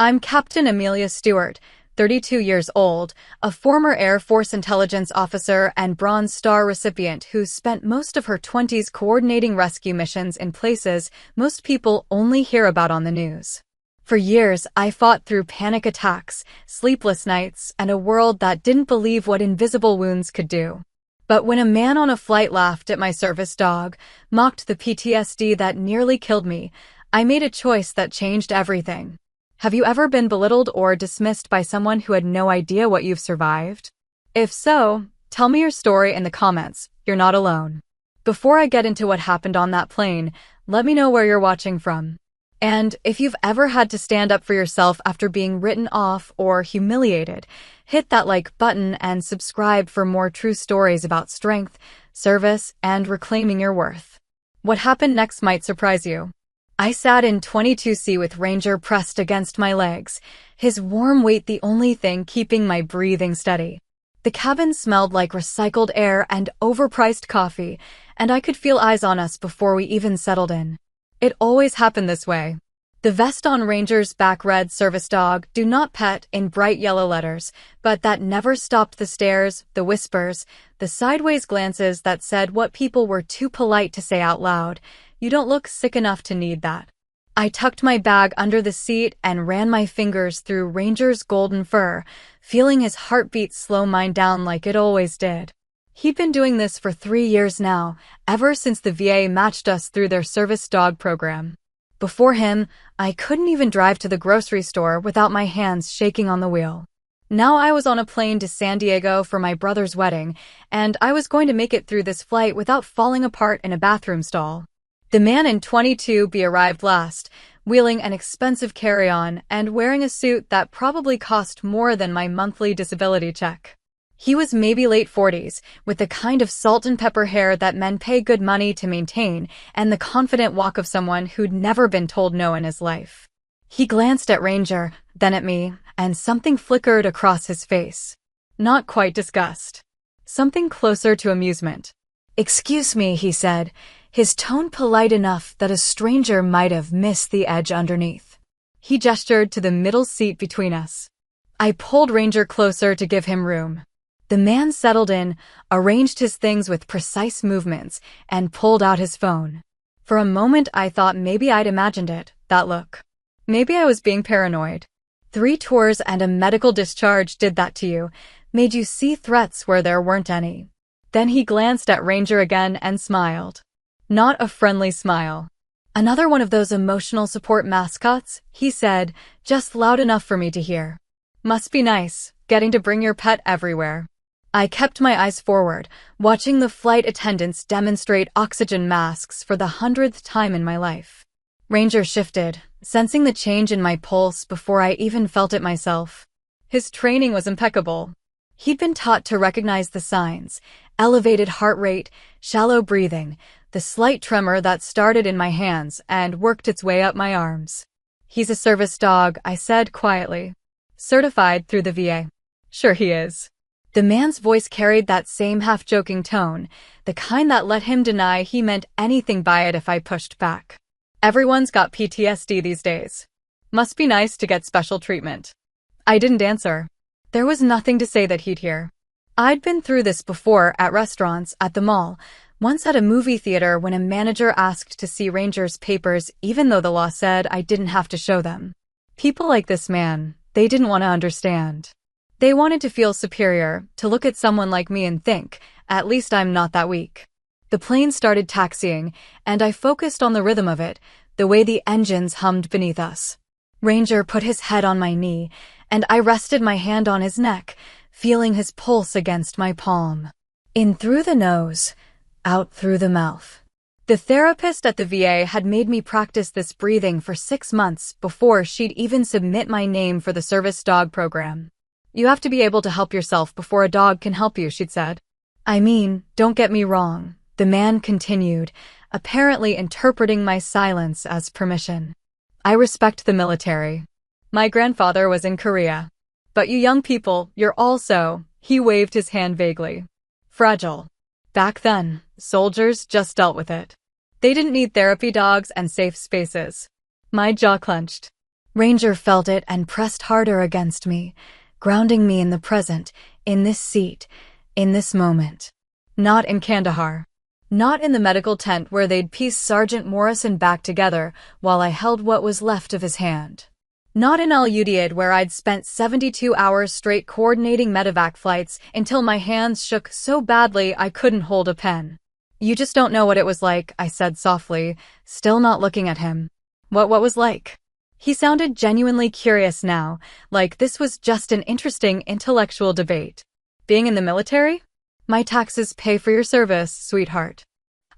I'm Captain Amelia Stewart, 32 years old, a former Air Force intelligence officer and Bronze Star recipient who spent most of her 20s coordinating rescue missions in places most people only hear about on the news. For years, I fought through panic attacks, sleepless nights, and a world that didn't believe what invisible wounds could do. But when a man on a flight laughed at my service dog, mocked the PTSD that nearly killed me, I made a choice that changed everything. Have you ever been belittled or dismissed by someone who had no idea what you've survived? If so, tell me your story in the comments. You're not alone. Before I get into what happened on that plane, let me know where you're watching from. And if you've ever had to stand up for yourself after being written off or humiliated, hit that like button and subscribe for more true stories about strength, service, and reclaiming your worth. What happened next might surprise you. I sat in 22C with Ranger pressed against my legs, his warm weight the only thing keeping my breathing steady. The cabin smelled like recycled air and overpriced coffee, and I could feel eyes on us before we even settled in. It always happened this way. The vest on Ranger's back read "Service Dog, Do Not Pet" in bright yellow letters, but that never stopped the stares, the whispers, the sideways glances that said what people were too polite to say out loud. You don't look sick enough to need that. I tucked my bag under the seat and ran my fingers through Ranger's golden fur, feeling his heartbeat slow mine down like it always did. He'd been doing this for 3 years now, ever since the VA matched us through their service dog program. Before him, I couldn't even drive to the grocery store without my hands shaking on the wheel. Now I was on a plane to San Diego for my brother's wedding, and I was going to make it through this flight without falling apart in a bathroom stall. The man in 22B arrived last, wheeling an expensive carry-on and wearing a suit that probably cost more than my monthly disability check. He was maybe late 40s, with the kind of salt and pepper hair that men pay good money to maintain, and the confident walk of someone who'd never been told no in his life. He glanced at Ranger, then at me, and something flickered across his face. Not quite disgust. Something closer to amusement. "Excuse me," he said, his tone polite enough that a stranger might have missed the edge underneath. He gestured to the middle seat between us. I pulled Ranger closer to give him room. The man settled in, arranged his things with precise movements, and pulled out his phone. For a moment I thought maybe I'd imagined it, that look. Maybe I was being paranoid. 3 tours and a medical discharge did that to you, made you see threats where there weren't any. Then he glanced at Ranger again and smiled. Not a friendly smile. "Another one of those emotional support mascots," he said, just loud enough for me to hear. "Must be nice, getting to bring your pet everywhere." I kept my eyes forward, watching the flight attendants demonstrate oxygen masks for the 100th time in my life. Ranger shifted, sensing the change in my pulse before I even felt it myself. His training was impeccable. He'd been taught to recognize the signs: elevated heart rate, shallow breathing, the slight tremor that started in my hands and worked its way up my arms. "He's a service dog," I said quietly. "Certified through the VA." "Sure he is." The man's voice carried that same half-joking tone, the kind that let him deny he meant anything by it if I pushed back. "Everyone's got PTSD these days. Must be nice to get special treatment." I didn't answer. There was nothing to say that he'd hear. I'd been through this before at restaurants, at the mall, once at a movie theater when a manager asked to see Ranger's papers even though the law said I didn't have to show them. People like this man, they didn't want to understand. They wanted to feel superior, to look at someone like me and think, at least I'm not that weak. The plane started taxiing, and I focused on the rhythm of it, the way the engines hummed beneath us. Ranger put his head on my knee, and I rested my hand on his neck, feeling his pulse against my palm. In through the nose, out through the mouth. The therapist at the VA had made me practice this breathing for 6 months before she'd even submit my name for the service dog program. "You have to be able to help yourself before a dog can help you," she'd said. "I mean, don't get me wrong," the man continued, apparently interpreting my silence as permission. "I respect the military. My grandfather was in Korea. But you young people, you're also," he waved his hand vaguely, "fragile. Back then, soldiers just dealt with it. They didn't need therapy dogs and safe spaces." My jaw clenched. Ranger felt it and pressed harder against me, grounding me in the present, in this seat, in this moment. Not in Kandahar. Not in the medical tent where they'd piece Sergeant Morrison back together while I held what was left of his hand. Not in Al Udeid where I'd spent 72 hours straight coordinating medevac flights until my hands shook so badly I couldn't hold a pen. You just don't know what it was like, I said softly, still not looking at him. What was like? He sounded genuinely curious now, like this was just an interesting intellectual debate. Being in the military? My taxes pay for your service, sweetheart.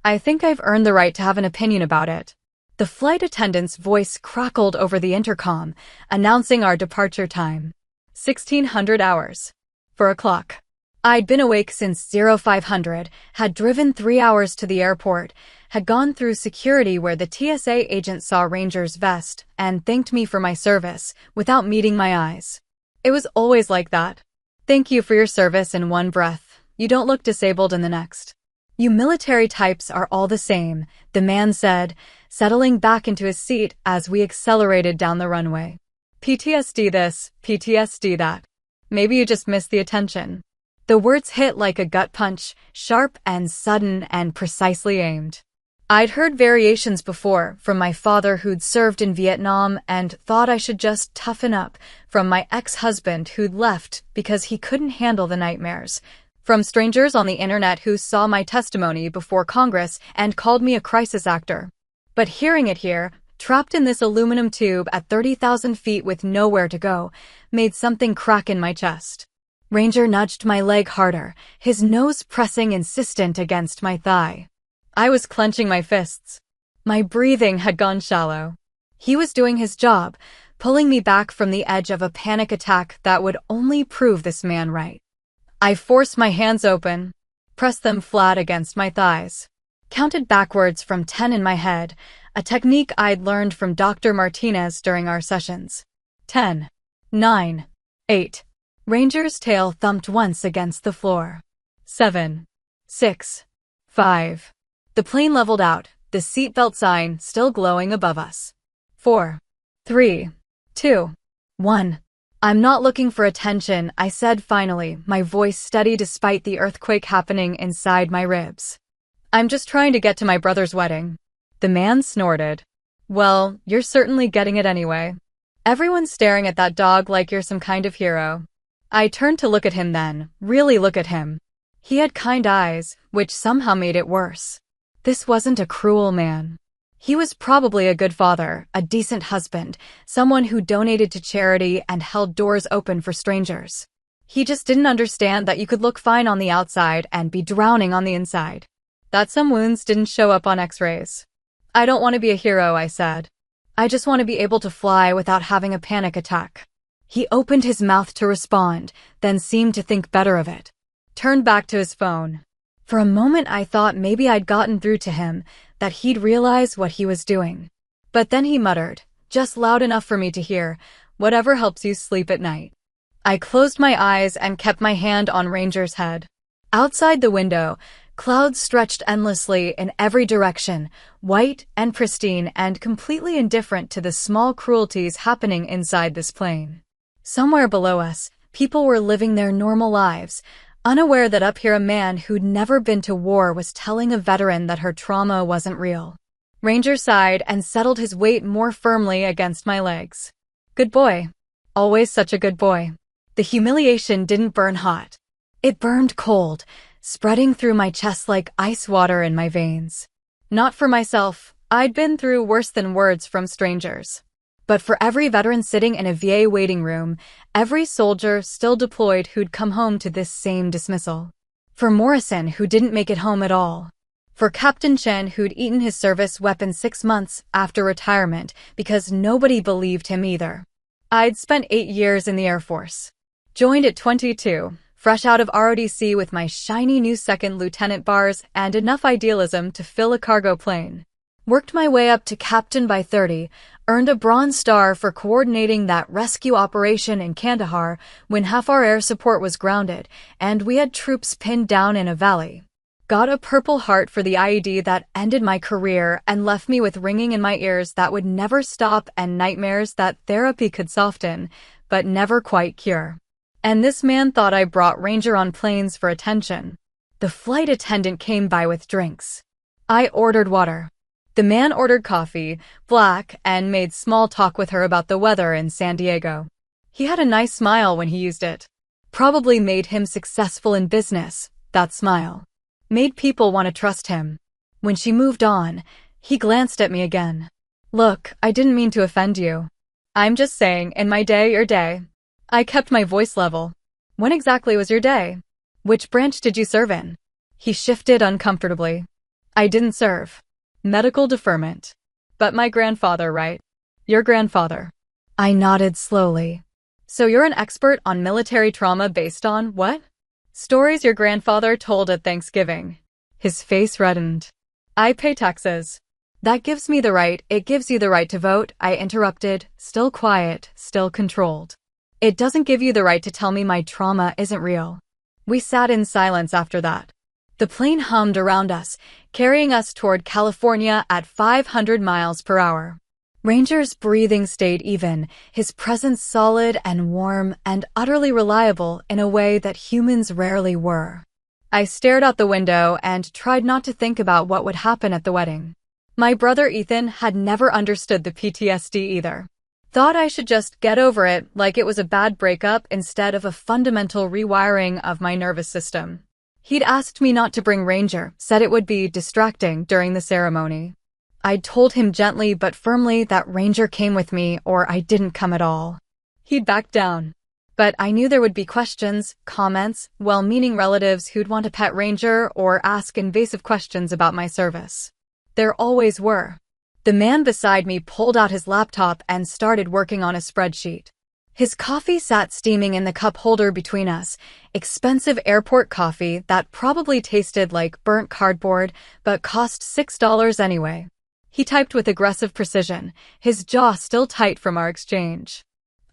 I think I've earned the right to have an opinion about it. The flight attendant's voice crackled over the intercom, announcing our departure time. 1600 hours. 4 o'clock. I'd been awake since 0500, had driven 3 hours to the airport, had gone through security where the TSA agent saw Ranger's vest and thanked me for my service without meeting my eyes. It was always like that. Thank you for your service in one breath. You don't look disabled in the next. You military types are all the same, the man said, settling back into his seat as we accelerated down the runway. PTSD this, PTSD that. Maybe you just missed the attention. The words hit like a gut punch, sharp and sudden and precisely aimed. I'd heard variations before from my father who'd served in Vietnam and thought I should just toughen up, from my ex-husband who'd left because he couldn't handle the nightmares, from strangers on the internet who saw my testimony before Congress and called me a crisis actor. But hearing it here, trapped in this aluminum tube at 30,000 feet with nowhere to go, made something crack in my chest. Ranger nudged my leg harder, his nose pressing insistent against my thigh. I was clenching my fists. My breathing had gone shallow. He was doing his job, pulling me back from the edge of a panic attack that would only prove this man right. I forced my hands open, pressed them flat against my thighs, counted backwards from 10 in my head, a technique I'd learned from Dr. Martinez during our sessions. 10, 9, 8. Ranger's tail thumped once against the floor. 7, 6, 5. The plane leveled out, the seatbelt sign still glowing above us. 4, 3, 2, 1. I'm not looking for attention, I said finally, my voice steady despite the earthquake happening inside my ribs. I'm just trying to get to my brother's wedding. The man snorted. Well, you're certainly getting it anyway. Everyone's staring at that dog like you're some kind of hero. I turned to look at him then, really look at him. He had kind eyes, which somehow made it worse. This wasn't a cruel man. He was probably a good father, a decent husband, someone who donated to charity and held doors open for strangers. He just didn't understand that you could look fine on the outside and be drowning on the inside. That some wounds didn't show up on x-rays. I don't want to be a hero, I said. I just want to be able to fly without having a panic attack. He opened his mouth to respond, then seemed to think better of it. Turned back to his phone. For a moment I thought maybe I'd gotten through to him, that he'd realize what he was doing. But then he muttered, just loud enough for me to hear, whatever helps you sleep at night. I closed my eyes and kept my hand on Ranger's head. Outside the window, clouds stretched endlessly in every direction, white and pristine and completely indifferent to the small cruelties happening inside this plane. Somewhere below us, people were living their normal lives, unaware that up here a man who'd never been to war was telling a veteran that her trauma wasn't real. Ranger sighed and settled his weight more firmly against my legs. Good boy. Always such a good boy. The humiliation didn't burn hot. It burned cold, spreading through my chest like ice water in my veins. Not for myself, I'd been through worse than words from strangers. But for every veteran sitting in a VA waiting room, every soldier still deployed who'd come home to this same dismissal. For Morrison, who didn't make it home at all. For Captain Chen, who'd eaten his service weapon 6 months after retirement because nobody believed him either. I'd spent 8 years in the Air Force. Joined at 22, fresh out of ROTC with my shiny new second lieutenant bars and enough idealism to fill a cargo plane. Worked my way up to captain by 30, earned a Bronze Star for coordinating that rescue operation in Kandahar when half our air support was grounded and we had troops pinned down in a valley. Got a Purple Heart for the IED that ended my career and left me with ringing in my ears that would never stop and nightmares that therapy could soften, but never quite cure. And this man thought I brought Ranger on planes for attention. The flight attendant came by with drinks. I ordered water. The man ordered coffee, black, and made small talk with her about the weather in San Diego. He had a nice smile when he used it. Probably made him successful in business, that smile. Made people want to trust him. When she moved on, he glanced at me again. Look, I didn't mean to offend you. I'm just saying, in my day, your day. I kept my voice level. When exactly was your day? Which branch did you serve in? He shifted uncomfortably. I didn't serve. Medical deferment. But my grandfather, right? Your grandfather. I nodded slowly. So you're an expert on military trauma based on what? Stories your grandfather told at Thanksgiving. His face reddened. I pay taxes. That gives me the right, it gives you the right to vote, I interrupted, still quiet, still controlled. It doesn't give you the right to tell me my trauma isn't real. We sat in silence after that. The plane hummed around us, carrying us toward California at 500 miles per hour. Ranger's breathing stayed even, his presence solid and warm and utterly reliable in a way that humans rarely were. I stared out the window and tried not to think about what would happen at the wedding. My brother Ethan had never understood the PTSD either. Thought I should just get over it like it was a bad breakup instead of a fundamental rewiring of my nervous system. He'd asked me not to bring Ranger, said it would be distracting during the ceremony. I'd told him gently but firmly that Ranger came with me or I didn't come at all. He'd backed down. But I knew there would be questions, comments, well-meaning relatives who'd want to pet Ranger or ask invasive questions about my service. There always were. The man beside me pulled out his laptop and started working on a spreadsheet. His coffee sat steaming in the cup holder between us, expensive airport coffee that probably tasted like burnt cardboard but cost $6 anyway. He typed with aggressive precision, his jaw still tight from our exchange.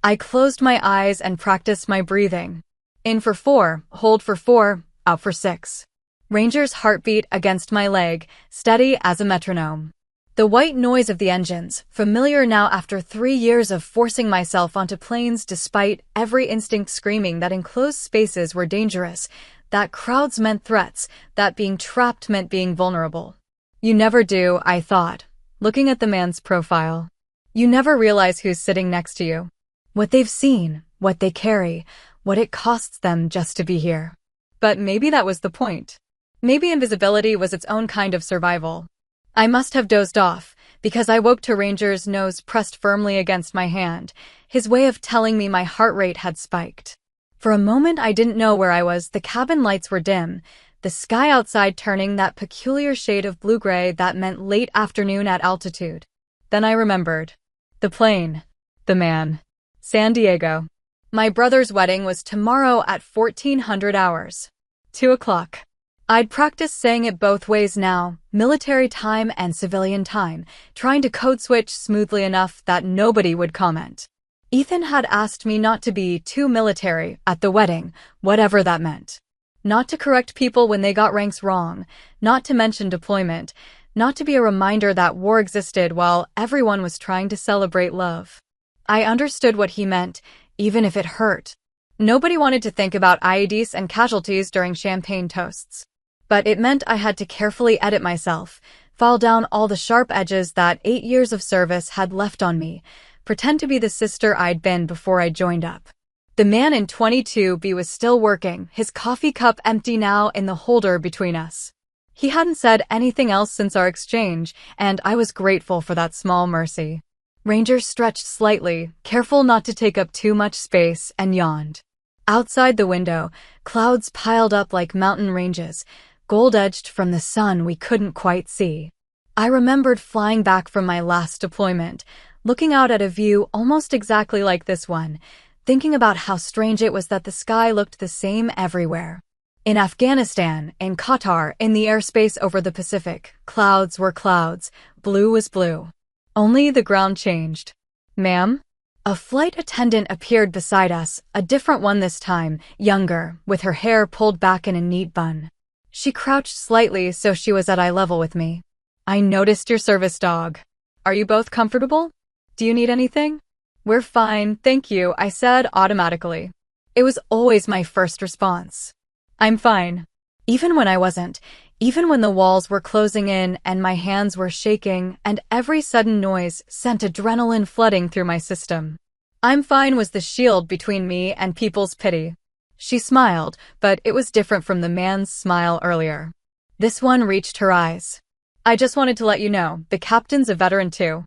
I closed my eyes and practiced my breathing. In for 4, hold for 4, out for 6. Ranger's heartbeat against my leg, steady as a metronome. The white noise of the engines, familiar now after 3 years of forcing myself onto planes despite every instinct screaming that enclosed spaces were dangerous, that crowds meant threats, that being trapped meant being vulnerable. You never do, I thought, looking at the man's profile. You never realize who's sitting next to you. What they've seen, what they carry, what it costs them just to be here. But maybe that was the point. Maybe invisibility was its own kind of survival. I must have dozed off, because I woke to Ranger's nose pressed firmly against my hand, his way of telling me my heart rate had spiked. For a moment I didn't know where I was. The cabin lights were dim, the sky outside turning that peculiar shade of blue-gray that meant late afternoon at altitude. Then I remembered. The plane. The man. San Diego. My brother's wedding was tomorrow at 1400 hours. 2 o'clock. I'd practiced saying it both ways now, military time and civilian time, trying to code switch smoothly enough that nobody would comment. Ethan had asked me not to be too military at the wedding, whatever that meant. Not to correct people when they got ranks wrong, not to mention deployment, not to be a reminder that war existed while everyone was trying to celebrate love. I understood what he meant, even if it hurt. Nobody wanted to think about IEDs and casualties during champagne toasts. But it meant I had to carefully edit myself, file down all the sharp edges that 8 years of service had left on me, pretend to be the sister I'd been before I joined up. The man in 22B was still working, his coffee cup empty now in the holder between us. He hadn't said anything else since our exchange, and I was grateful for that small mercy. Ranger stretched slightly, careful not to take up too much space, and yawned. Outside the window, clouds piled up like mountain ranges, gold-edged from the sun we couldn't quite see. I remembered flying back from my last deployment, looking out at a view almost exactly like this one, thinking about how strange it was that the sky looked the same everywhere. In Afghanistan, in Qatar, in the airspace over the Pacific, clouds were clouds, blue was blue. Only the ground changed. Ma'am? A flight attendant appeared beside us, a different one this time, younger, with her hair pulled back in a neat bun. She crouched slightly so she was at eye level with me. I noticed your service dog. Are you both comfortable? Do you need anything? We're fine, thank you, I said automatically. It was always my first response. I'm fine. Even when I wasn't, even when the walls were closing in and my hands were shaking and every sudden noise sent adrenaline flooding through my system. I'm fine was the shield between me and people's pity. She smiled, but it was different from the man's smile earlier. This one reached her eyes. I just wanted to let you know, the captain's a veteran too.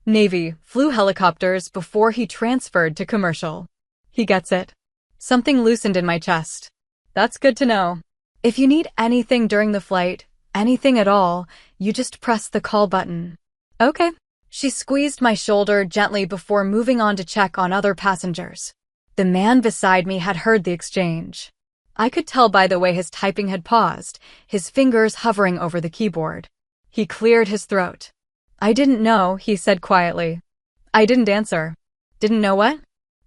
Navy, flew helicopters before he transferred to commercial. He gets it. Something loosened in my chest. That's good to know. If you need anything during the flight, anything at all, you just press the call button. Okay. She squeezed my shoulder gently before moving on to check on other passengers. The man beside me had heard the exchange. I could tell by the way his typing had paused, his fingers hovering over the keyboard. He cleared his throat. I didn't know, he said quietly. I didn't answer. Didn't know what?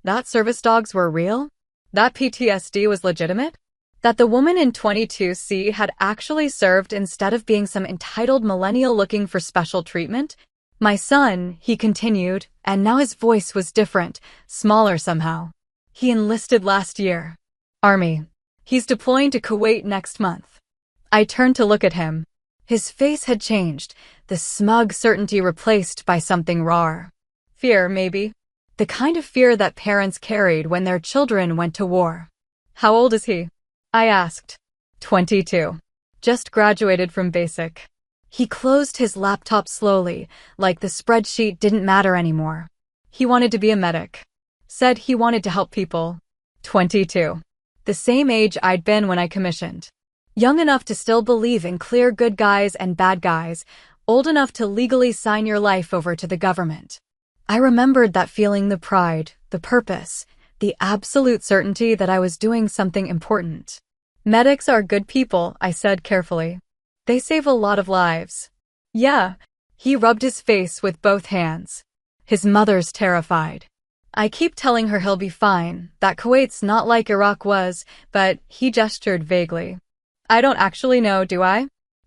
That service dogs were real? That PTSD was legitimate? That the woman in 22C had actually served instead of being some entitled millennial looking for special treatment? My son, he continued, and now his voice was different, smaller somehow. He enlisted last year. Army. He's deploying to Kuwait next month. I turned to look at him. His face had changed, the smug certainty replaced by something raw. Fear, maybe. The kind of fear that parents carried when their children went to war. How old is he? I asked. 22. Just graduated from basic. He closed his laptop slowly, like the spreadsheet didn't matter anymore. He wanted to be a medic. Said he wanted to help people. 22. The same age I'd been when I commissioned. Young enough to still believe in clear good guys and bad guys, old enough to legally sign your life over to the government. I remembered that feeling, the pride, the purpose, the absolute certainty that I was doing something important. Medics are good people, I said carefully. They save a lot of lives. Yeah. He rubbed his face with both hands. His mother's terrified. I keep telling her he'll be fine, that Kuwait's not like Iraq was, but he gestured vaguely. I don't actually know, do I?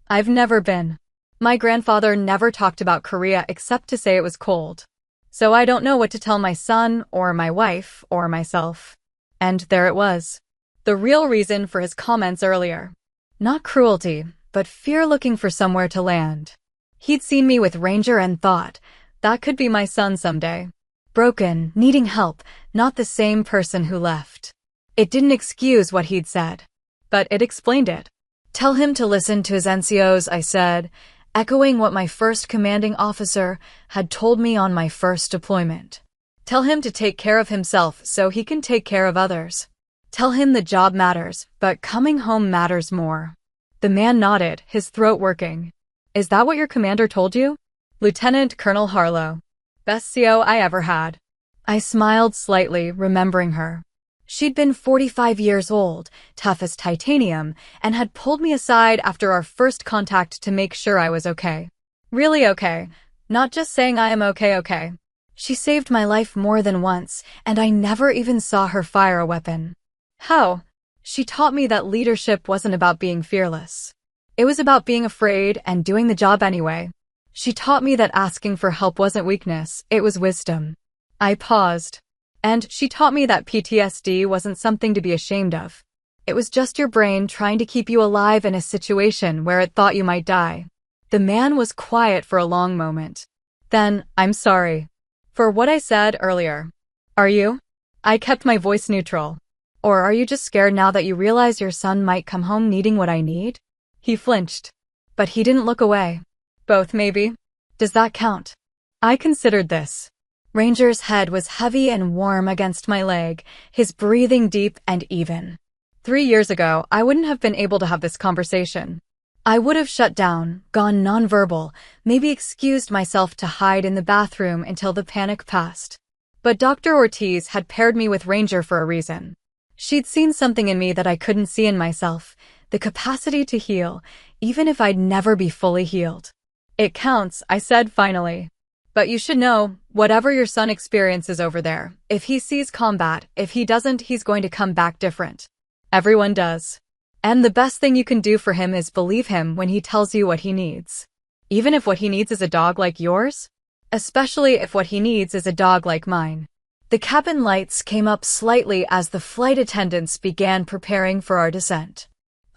I've never been. My grandfather never talked about Korea except to say it was cold. So I don't know what to tell my son, or my wife, or myself. And there it was. The real reason for his comments earlier. Not cruelty, but fear looking for somewhere to land. He'd seen me with Ranger and thought, that could be my son someday. Broken, needing help, not the same person who left. It didn't excuse what he'd said, but it explained it. Tell him to listen to his NCOs, I said, echoing what my first commanding officer had told me on my first deployment. Tell him to take care of himself so he can take care of others. Tell him the job matters, but coming home matters more. The man nodded, his throat working. Is that what your commander told you? Lieutenant Colonel Harlow. Best CO I ever had. I smiled slightly, remembering her. She'd been 45 years old, tough as titanium, and had pulled me aside after our first contact to make sure I was okay. Really okay, not just saying I am okay. She saved my life more than once, and I never even saw her fire a weapon. How? She taught me that leadership wasn't about being fearless. It was about being afraid and doing the job anyway. She taught me that asking for help wasn't weakness, it was wisdom. I paused. And she taught me that PTSD wasn't something to be ashamed of. It was just your brain trying to keep you alive in a situation where it thought you might die. The man was quiet for a long moment. Then, I'm sorry. For what I said earlier. Are you? I kept my voice neutral. Or are you just scared now that you realize your son might come home needing what I need? He flinched. But he didn't look away. Both, maybe. Does that count? I considered this. Ranger's head was heavy and warm against my leg, his breathing deep and even. 3 years ago, I wouldn't have been able to have this conversation. I would have shut down, gone nonverbal, maybe excused myself to hide in the bathroom until the panic passed. But Dr. Ortiz had paired me with Ranger for a reason. She'd seen something in me that I couldn't see in myself, the capacity to heal, even if I'd never be fully healed. It counts, I said finally. But you should know, whatever your son experiences over there, if he sees combat, if he doesn't, he's going to come back different. Everyone does. And the best thing you can do for him is believe him when he tells you what he needs. Even if what he needs is a dog like yours? Especially if what he needs is a dog like mine. The cabin lights came up slightly as the flight attendants began preparing for our descent.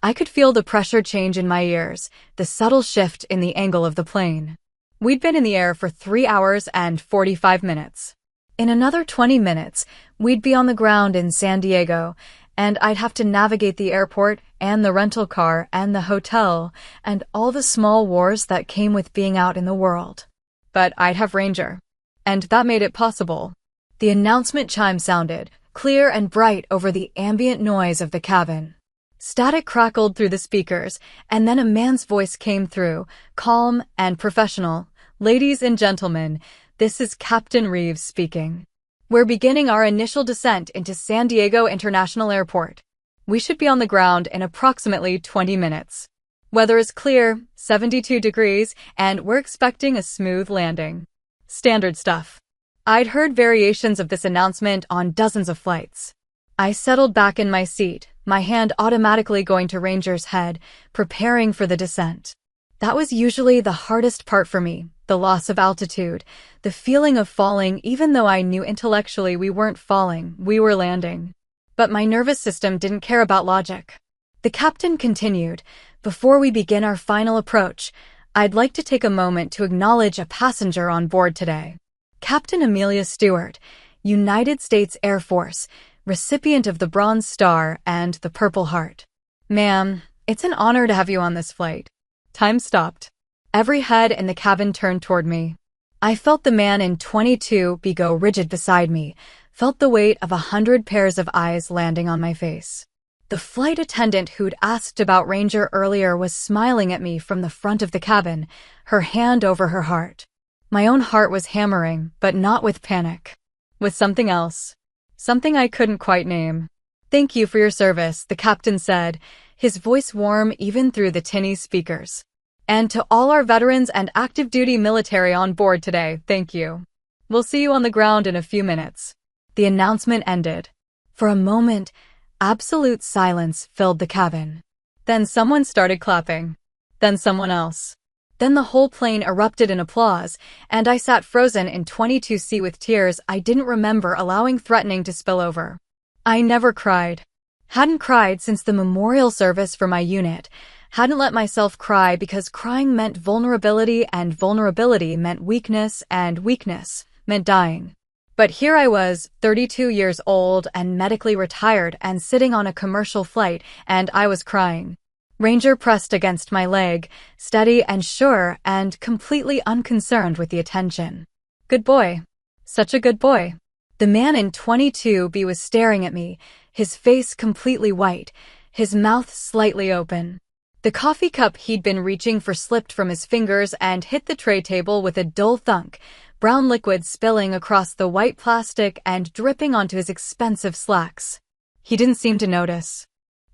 I could feel the pressure change in my ears, the subtle shift in the angle of the plane. We'd been in the air for 3 hours and 45 minutes. In another 20 minutes, we'd be on the ground in San Diego, and I'd have to navigate the airport and the rental car and the hotel and all the small wars that came with being out in the world. But I'd have Ranger. And that made it possible. The announcement chime sounded, clear and bright over the ambient noise of the cabin. Static crackled through the speakers, and then a man's voice came through, calm and professional. Ladies and gentlemen, this is Captain Reeves speaking. We're beginning our initial descent into San Diego International Airport. We should be on the ground in approximately 20 minutes. Weather is clear, 72 degrees, and we're expecting a smooth landing. Standard stuff. I'd heard variations of this announcement on dozens of flights. I settled back in my seat, my hand automatically going to Ranger's head, preparing for the descent. That was usually the hardest part for me, the loss of altitude, the feeling of falling even though I knew intellectually we weren't falling, we were landing. But my nervous system didn't care about logic. The captain continued, "Before we begin our final approach, I'd like to take a moment to acknowledge a passenger on board today. Captain Amelia Stewart, United States Air Force, recipient of the Bronze Star and the Purple Heart. Ma'am, it's an honor to have you on this flight." Time stopped. Every head in the cabin turned toward me. I felt the man in 22B go rigid beside me, felt the weight of 100 pairs of eyes landing on my face. The flight attendant who'd asked about Ranger earlier was smiling at me from the front of the cabin, her hand over her heart. My own heart was hammering, but not with panic. With something else. Something I couldn't quite name. "Thank you for your service," the captain said, his voice warm even through the tinny speakers. "And to all our veterans and active duty military on board today, thank you. We'll see you on the ground in a few minutes." The announcement ended. For a moment, absolute silence filled the cabin. Then someone started clapping. Then someone else. Then the whole plane erupted in applause, and I sat frozen in 22C with tears I didn't remember allowing threatening to spill over. I never cried. Hadn't cried since the memorial service for my unit. Hadn't let myself cry because crying meant vulnerability and vulnerability meant weakness and weakness meant dying. But here I was, 32 years old and medically retired and sitting on a commercial flight, and I was crying. Ranger pressed against my leg, steady and sure and completely unconcerned with the attention. "Good boy. Such a good boy." The man in 22B was staring at me, his face completely white, his mouth slightly open. The coffee cup he'd been reaching for slipped from his fingers and hit the tray table with a dull thunk, brown liquid spilling across the white plastic and dripping onto his expensive slacks. He didn't seem to notice.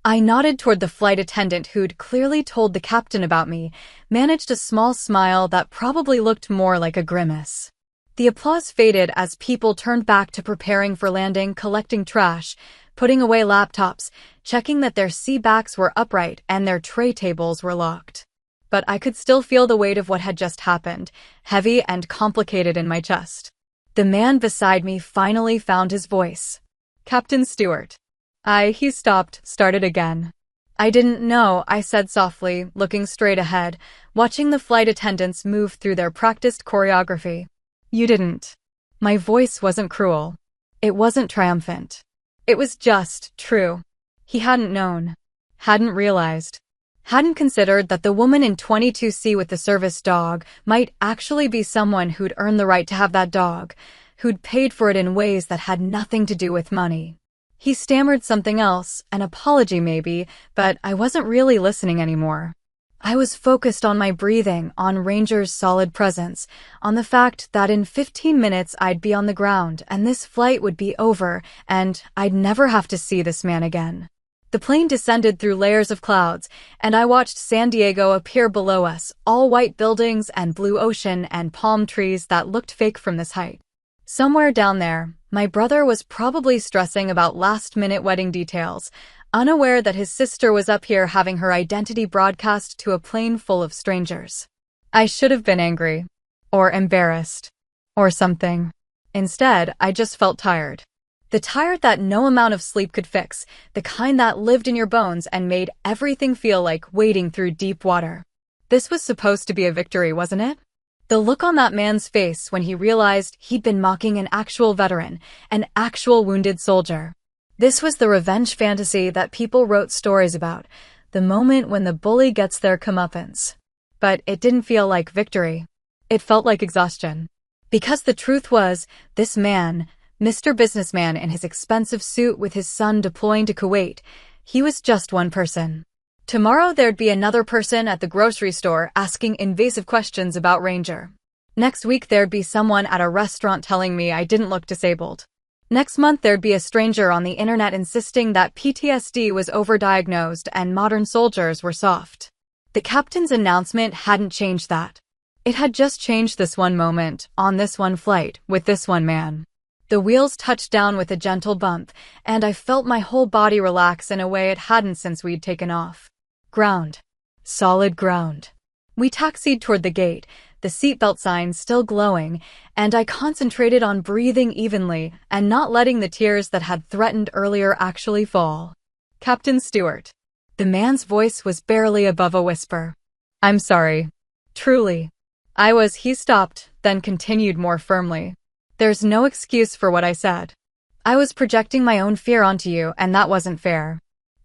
I nodded toward the flight attendant who'd clearly told the captain about me, managed a small smile that probably looked more like a grimace. The applause faded as people turned back to preparing for landing, collecting trash, putting away laptops, checking that their seatbacks were upright and their tray tables were locked. But I could still feel the weight of what had just happened, heavy and complicated in my chest. The man beside me finally found his voice. "Captain Stewart." He stopped, started again. "I didn't know," I said softly, looking straight ahead, watching the flight attendants move through their practiced choreography. "You didn't." My voice wasn't cruel. It wasn't triumphant. It was just true. He hadn't known. Hadn't realized. Hadn't considered that the woman in 22C with the service dog might actually be someone who'd earned the right to have that dog, who'd paid for it in ways that had nothing to do with money. He stammered something else, an apology maybe, but I wasn't really listening anymore. I was focused on my breathing, on Ranger's solid presence, on the fact that in 15 minutes I'd be on the ground and this flight would be over and I'd never have to see this man again. The plane descended through layers of clouds, and I watched San Diego appear below us, all white buildings and blue ocean and palm trees that looked fake from this height. Somewhere down there, my brother was probably stressing about last-minute wedding details. unaware that his sister was up here having her identity broadcast to a plane full of strangers. I should have been angry. Or embarrassed. Or something. Instead, I just felt tired. The tired that no amount of sleep could fix, the kind that lived in your bones and made everything feel like wading through deep water. This was supposed to be a victory, wasn't it? The look on that man's face when he realized he'd been mocking an actual veteran, an actual wounded soldier. This was the revenge fantasy that people wrote stories about, the moment when the bully gets their comeuppance. But it didn't feel like victory. It felt like exhaustion. Because the truth was, this man, Mr. Businessman in his expensive suit with his son deploying to Kuwait, he was just one person. Tomorrow there'd be another person at the grocery store asking invasive questions about Ranger. Next week there'd be someone at a restaurant telling me I didn't look disabled. Next month there'd be a stranger on the internet insisting that PTSD was overdiagnosed and modern soldiers were soft. The captain's announcement hadn't changed that. It had just changed this one moment, on this one flight, with this one man. The wheels touched down with a gentle bump, and I felt my whole body relax in a way it hadn't since we'd taken off. Ground. Solid ground. We taxied toward the gate, the seatbelt sign still glowing, and I concentrated on breathing evenly and not letting the tears that had threatened earlier actually fall. Captain Stewart. The man's voice was barely above a whisper. I'm sorry. Truly. He stopped, then continued more firmly. There's no excuse for what I said. I was projecting my own fear onto you, and that wasn't fair.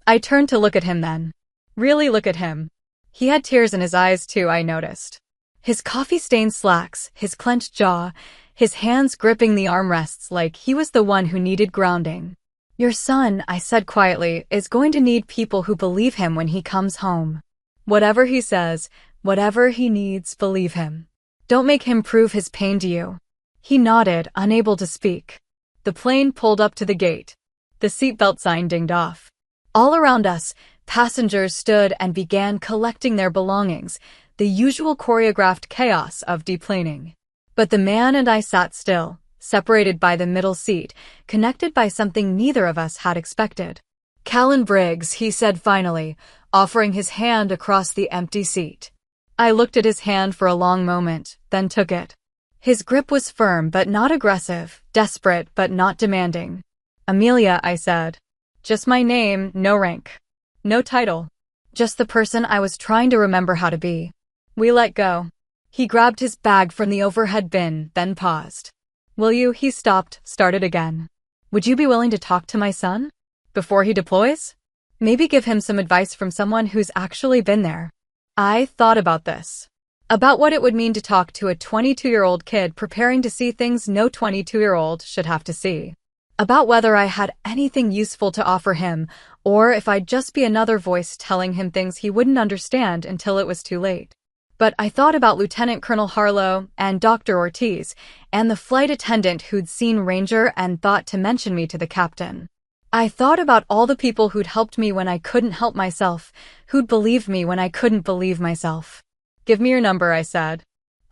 I turned to look at him then. Really look at him. He had tears in his eyes too, I noticed. His coffee-stained slacks, his clenched jaw, his hands gripping the armrests like he was the one who needed grounding. Your son, I said quietly, is going to need people who believe him when he comes home. Whatever he says, whatever he needs, believe him. Don't make him prove his pain to you. He nodded, unable to speak. The plane pulled up to the gate. The seatbelt sign dinged off. All around us, passengers stood and began collecting their belongings, the usual choreographed chaos of deplaning. But the man and I sat still, separated by the middle seat, connected by something neither of us had expected. Callan Briggs, he said finally, offering his hand across the empty seat. I looked at his hand for a long moment, then took it. His grip was firm but not aggressive, desperate but not demanding. Amelia, I said. Just my name, no rank. No title. Just the person I was trying to remember how to be. We let go. He grabbed his bag from the overhead bin, then paused. Will you? He stopped, started again. Would you be willing to talk to my son? Before he deploys? Maybe give him some advice from someone who's actually been there. I thought about this. About what it would mean to talk to a 22-year-old kid preparing to see things no 22-year-old should have to see. About whether I had anything useful to offer him, or if I'd just be another voice telling him things he wouldn't understand until it was too late. But I thought about Lieutenant Colonel Harlow and Dr. Ortiz, and the flight attendant who'd seen Ranger and thought to mention me to the captain. I thought about all the people who'd helped me when I couldn't help myself, who'd believed me when I couldn't believe myself. Give me your number, I said.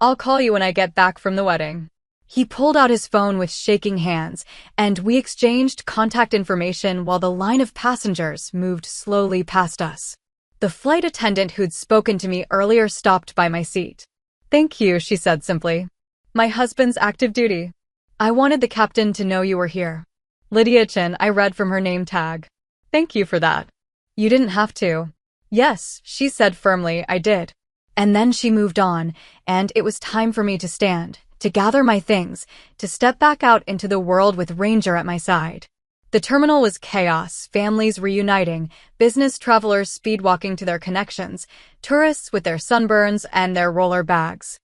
I'll call you when I get back from the wedding. He pulled out his phone with shaking hands, and we exchanged contact information while the line of passengers moved slowly past us. The flight attendant who'd spoken to me earlier stopped by my seat. Thank you, she said simply. My husband's active duty. I wanted the captain to know you were here. Lydia Chin, I read from her name tag. Thank you for that. You didn't have to. Yes, she said firmly, I did. And then she moved on, and it was time for me to stand, to gather my things, to step back out into the world with Ranger at my side. The terminal was chaos, families reuniting, business travelers speedwalking to their connections, tourists with their sunburns and their roller bags.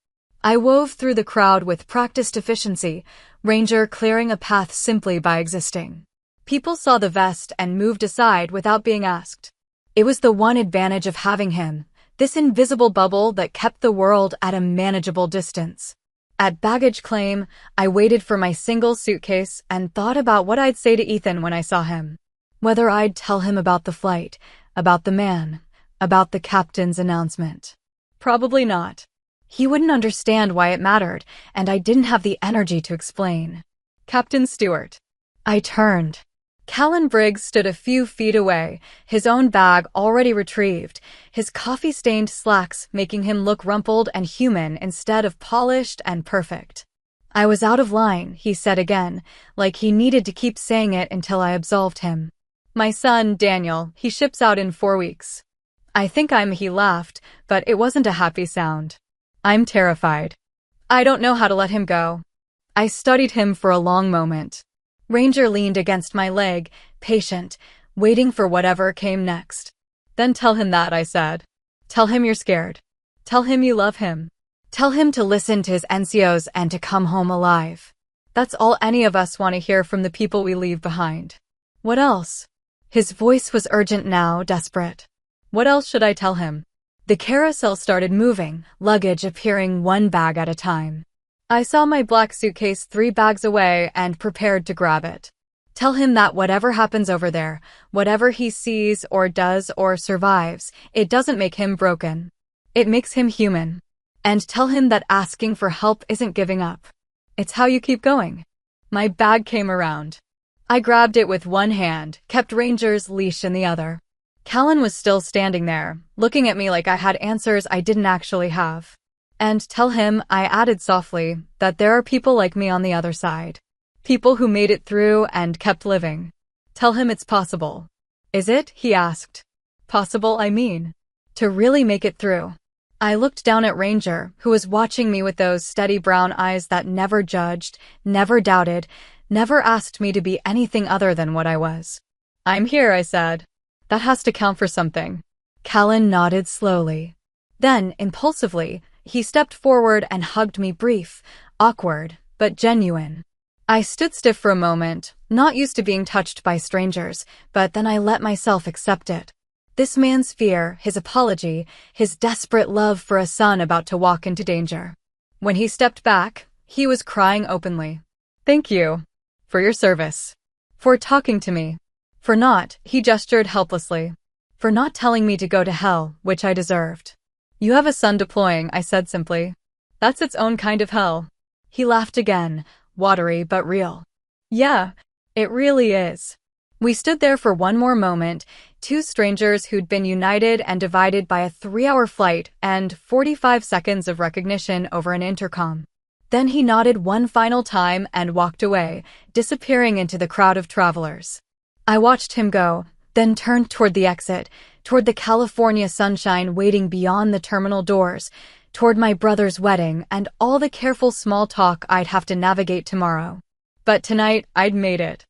I wove through the crowd with practiced efficiency, Ranger clearing a path simply by existing. People saw the vest and moved aside without being asked. It was the one advantage of having him, this invisible bubble that kept the world at a manageable distance. At baggage claim, I waited for my single suitcase and thought about what I'd say to Ethan when I saw him. Whether I'd tell him about the flight, about the man, about the captain's announcement. Probably not. He wouldn't understand why it mattered, and I didn't have the energy to explain. Captain Stewart. I turned. Callan Briggs stood a few feet away, his own bag already retrieved, his coffee-stained slacks making him look rumpled and human instead of polished and perfect. "I was out of line," he said again, like he needed to keep saying it until I absolved him. "My son, Daniel, he ships out in 4 weeks. I think he laughed, but it wasn't a happy sound. "I'm terrified. I don't know how to let him go." I studied him for a long moment. Ranger leaned against my leg, patient, waiting for whatever came next. "Then tell him that," I said. "Tell him you're scared. Tell him you love him. Tell him to listen to his NCOs and to come home alive. That's all any of us want to hear from the people we leave behind." "What else?" His voice was urgent now, desperate. "What else should I tell him?" The carousel started moving, luggage appearing one bag at a time. I saw my black suitcase 3 bags away and prepared to grab it. "Tell him that whatever happens over there, whatever he sees or does or survives, it doesn't make him broken. It makes him human. And tell him that asking for help isn't giving up. It's how you keep going." My bag came around. I grabbed it with one hand, kept Ranger's leash in the other. Callan was still standing there, looking at me like I had answers I didn't actually have. "And tell him," I added softly, "that there are people like me on the other side. People who made it through and kept living. Tell him it's possible." "Is it?" he asked. "Possible, I mean. To really make it through." I looked down at Ranger, who was watching me with those steady brown eyes that never judged, never doubted, never asked me to be anything other than what I was. "I'm here," I said. "That has to count for something." Callan nodded slowly. Then, impulsively, he stepped forward and hugged me, brief, awkward, but genuine. I stood stiff for a moment, not used to being touched by strangers, but then I let myself accept it. This man's fear, his apology, his desperate love for a son about to walk into danger. When he stepped back, he was crying openly. "Thank you. For your service. For talking to me. For not," he gestured helplessly. "For not telling me to go to hell, which I deserved." "You have a son deploying," I said simply. "That's its own kind of hell." He laughed again, watery but real. "Yeah, it really is." We stood there for one more moment, 2 strangers who'd been united and divided by a 3-hour flight and 45 seconds of recognition over an intercom. Then he nodded one final time and walked away, disappearing into the crowd of travelers. I watched him go, then turned toward the exit, toward the California sunshine waiting beyond the terminal doors, toward my brother's wedding and all the careful small talk I'd have to navigate tomorrow. But tonight, I'd made it.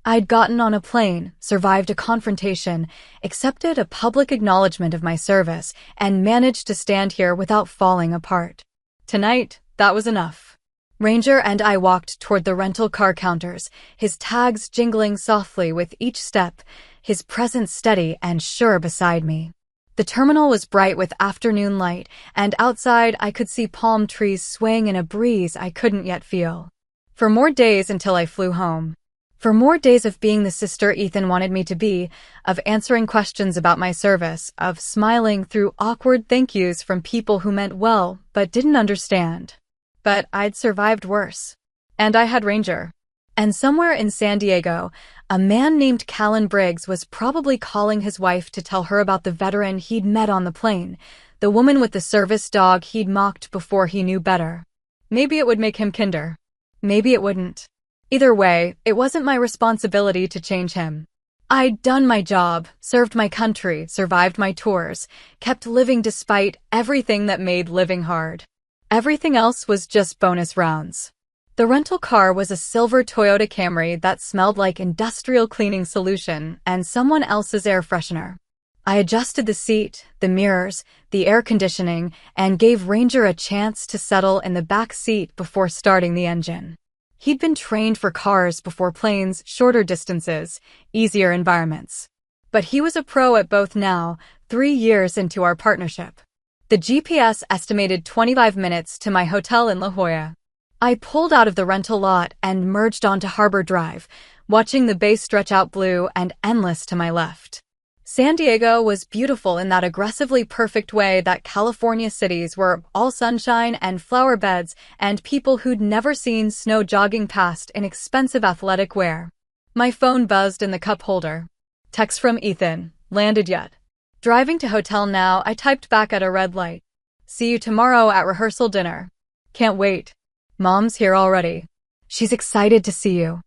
I'd gotten on a plane, survived a confrontation, accepted a public acknowledgement of my service, and managed to stand here without falling apart. Tonight, that was enough. Ranger and I walked toward the rental car counters, his tags jingling softly with each step, his presence steady and sure beside me. The terminal was bright with afternoon light, and outside I could see palm trees swaying in a breeze I couldn't yet feel. For more days until I flew home. For more days of being the sister Ethan wanted me to be, of answering questions about my service, of smiling through awkward thank yous from people who meant well but didn't understand. But I'd survived worse. And I had Ranger. And somewhere in San Diego, a man named Callan Briggs was probably calling his wife to tell her about the veteran he'd met on the plane, the woman with the service dog he'd mocked before he knew better. Maybe it would make him kinder. Maybe it wouldn't. Either way, it wasn't my responsibility to change him. I'd done my job, served my country, survived my tours, kept living despite everything that made living hard. Everything else was just bonus rounds. The rental car was a silver Toyota Camry that smelled like industrial cleaning solution and someone else's air freshener. I adjusted the seat, the mirrors, the air conditioning, and gave Ranger a chance to settle in the back seat before starting the engine. He'd been trained for cars before planes, shorter distances, easier environments. But he was a pro at both now, 3 years into our partnership. The GPS estimated 25 minutes to my hotel in La Jolla. I pulled out of the rental lot and merged onto Harbor Drive, watching the bay stretch out blue and endless to my left. San Diego was beautiful in that aggressively perfect way that California cities were, all sunshine and flower beds and people who'd never seen snow jogging past in expensive athletic wear. My phone buzzed in the cup holder. Text from Ethan. Landed yet? Driving to hotel now, I typed back at a red light. See you tomorrow at rehearsal dinner. Can't wait. Mom's here already. She's excited to see you.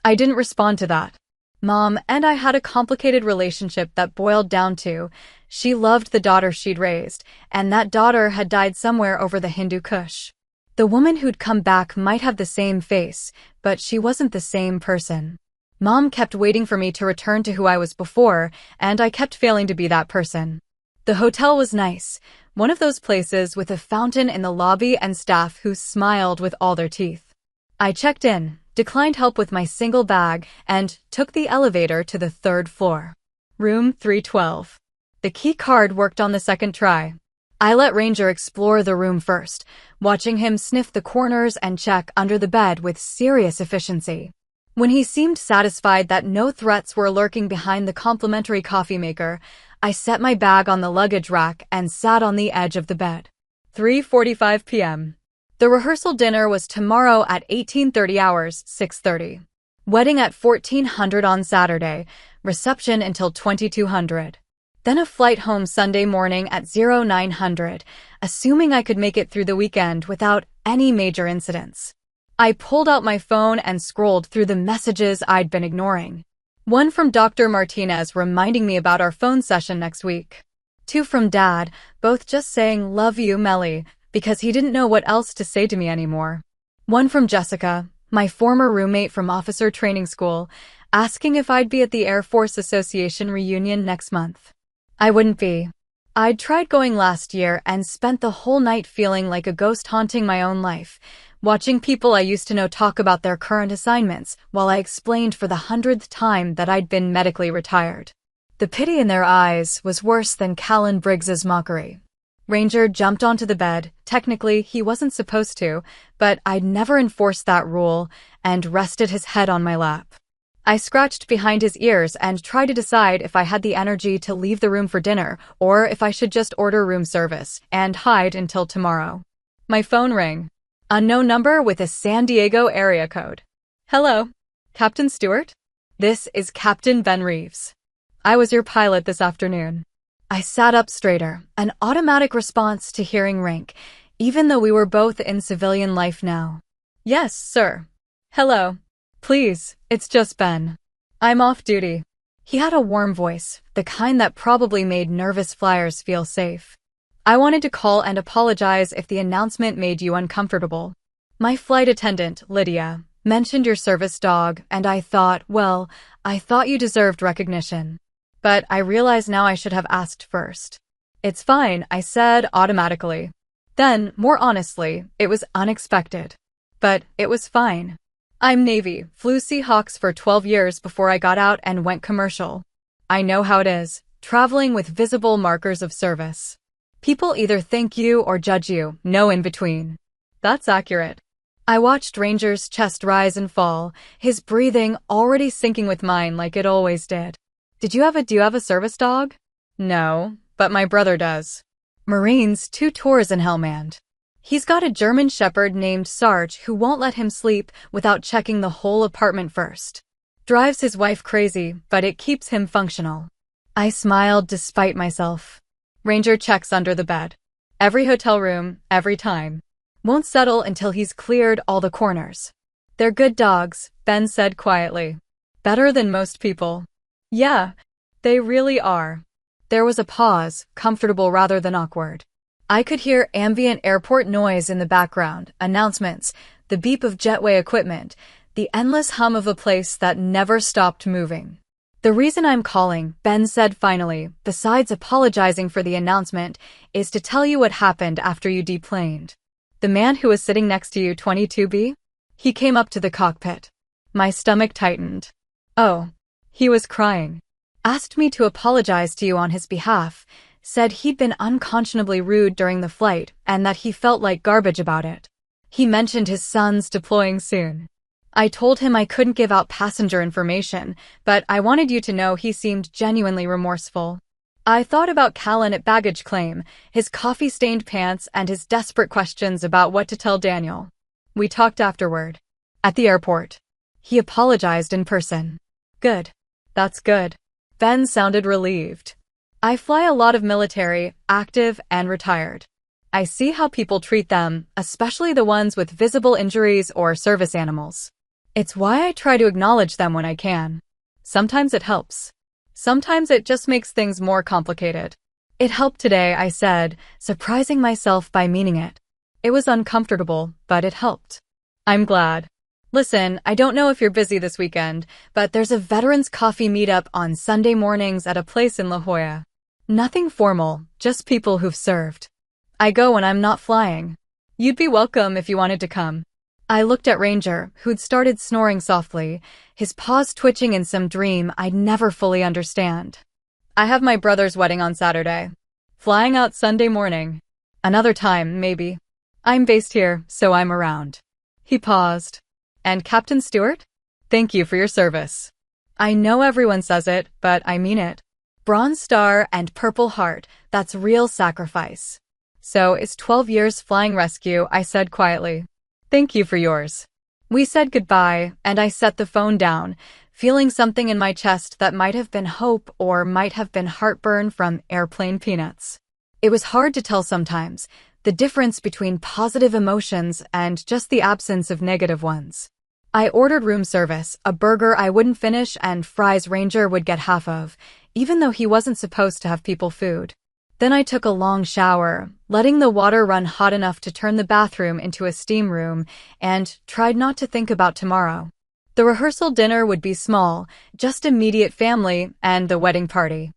I didn't respond to that. Mom and I had a complicated relationship that boiled down to, she loved the daughter she'd raised, and that daughter had died somewhere over the Hindu Kush. The woman who'd come back might have the same face, but she wasn't the same person. Mom kept waiting for me to return to who I was before, and I kept failing to be that person. The hotel was nice, one of those places with a fountain in the lobby and staff who smiled with all their teeth. I checked in, declined help with my single bag, and took the elevator to the third floor. Room 312. The key card worked on the second try. I let Ranger explore the room first, watching him sniff the corners and check under the bed with serious efficiency. When he seemed satisfied that no threats were lurking behind the complimentary coffee maker, I set my bag on the luggage rack and sat on the edge of the bed. 3:45 p.m. The rehearsal dinner was tomorrow at 18:30 hours, 6:30. Wedding at 1400 on Saturday, reception until 2200. Then a flight home Sunday morning at 0900, assuming I could make it through the weekend without any major incidents. I pulled out my phone and scrolled through the messages I'd been ignoring. One from Dr. Martinez reminding me about our phone session next week. Two from Dad, both just saying "love you, Melly," because he didn't know what else to say to me anymore. One from Jessica, my former roommate from officer training school, asking if I'd be at the Air Force Association reunion next month. I wouldn't be. I'd tried going last year and spent the whole night feeling like a ghost haunting my own life, watching people I used to know talk about their current assignments while I explained for the 100th time that I'd been medically retired. The pity in their eyes was worse than Callan Briggs's mockery. Ranger jumped onto the bed. Technically, he wasn't supposed to, but I'd never enforced that rule, and rested his head on my lap. I scratched behind his ears and tried to decide if I had the energy to leave the room for dinner or if I should just order room service and hide until tomorrow. My phone rang. Unknown number with a San Diego area code. Hello, Captain Stewart? This is Captain Ben Reeves. I was your pilot this afternoon. I sat up straighter, an automatic response to hearing rank, even though we were both in civilian life now. Yes, sir. Hello. Please, it's just Ben. I'm off duty. He had a warm voice, the kind that probably made nervous flyers feel safe. I wanted to call and apologize if the announcement made you uncomfortable. My flight attendant, Lydia, mentioned your service dog, and I thought you deserved recognition. But I realize now I should have asked first. It's fine, I said automatically. Then, more honestly, it was unexpected. But it was fine. I'm Navy, flew Seahawks for 12 years before I got out and went commercial. I know how it is, traveling with visible markers of service. People either thank you or judge you, no in between. That's accurate. I watched Ranger's chest rise and fall, his breathing already syncing with mine like it always did. Do you have a service dog? No, but my brother does. Marines, 2 tours in Hellmand. He's got a German shepherd named Sarge who won't let him sleep without checking the whole apartment first. Drives his wife crazy, but it keeps him functional. I smiled despite myself. Ranger checks under the bed. Every hotel room, every time. Won't settle until he's cleared all the corners. They're good dogs, Ben said quietly. Better than most people. Yeah, they really are. There was a pause, comfortable rather than awkward. I could hear ambient airport noise in the background, announcements, the beep of jetway equipment, the endless hum of a place that never stopped moving. The reason I'm calling, Ben said finally, besides apologizing for the announcement, is to tell you what happened after you deplaned. The man who was sitting next to you, 22B? He came up to the cockpit. My stomach tightened. Oh. He was crying. Asked me to apologize to you on his behalf, said he'd been unconscionably rude during the flight and that he felt like garbage about it. He mentioned his son's deploying soon. I told him I couldn't give out passenger information, but I wanted you to know he seemed genuinely remorseful. I thought about Callan at baggage claim, his coffee-stained pants and his desperate questions about what to tell Daniel. We talked afterward. At the airport. He apologized in person. Good. That's good. Ben sounded relieved. I fly a lot of military, active, and retired. I see how people treat them, especially the ones with visible injuries or service animals. It's why I try to acknowledge them when I can. Sometimes it helps. Sometimes it just makes things more complicated. It helped today, I said, surprising myself by meaning it. It was uncomfortable, but it helped. I'm glad. Listen, I don't know if you're busy this weekend, but there's a veterans coffee meetup on Sunday mornings at a place in La Jolla. Nothing formal, just people who've served. I go when I'm not flying. You'd be welcome if you wanted to come. I looked at Ranger, who'd started snoring softly, his paws twitching in some dream I'd never fully understand. I have my brother's wedding on Saturday. Flying out Sunday morning. Another time, maybe. I'm based here, so I'm around. He paused. And Captain Stewart? Thank you for your service. I know everyone says it, but I mean it. Bronze Star and Purple Heart, that's real sacrifice. So it's 12 years flying rescue, I said quietly. Thank you for yours. We said goodbye, and I set the phone down, feeling something in my chest that might have been hope or might have been heartburn from airplane peanuts. It was hard to tell sometimes, the difference between positive emotions and just the absence of negative ones. I ordered room service, a burger I wouldn't finish and fries Ranger would get half of, even though he wasn't supposed to have people food. Then I took a long shower, letting the water run hot enough to turn the bathroom into a steam room, and tried not to think about tomorrow. The rehearsal dinner would be small, just immediate family and the wedding party.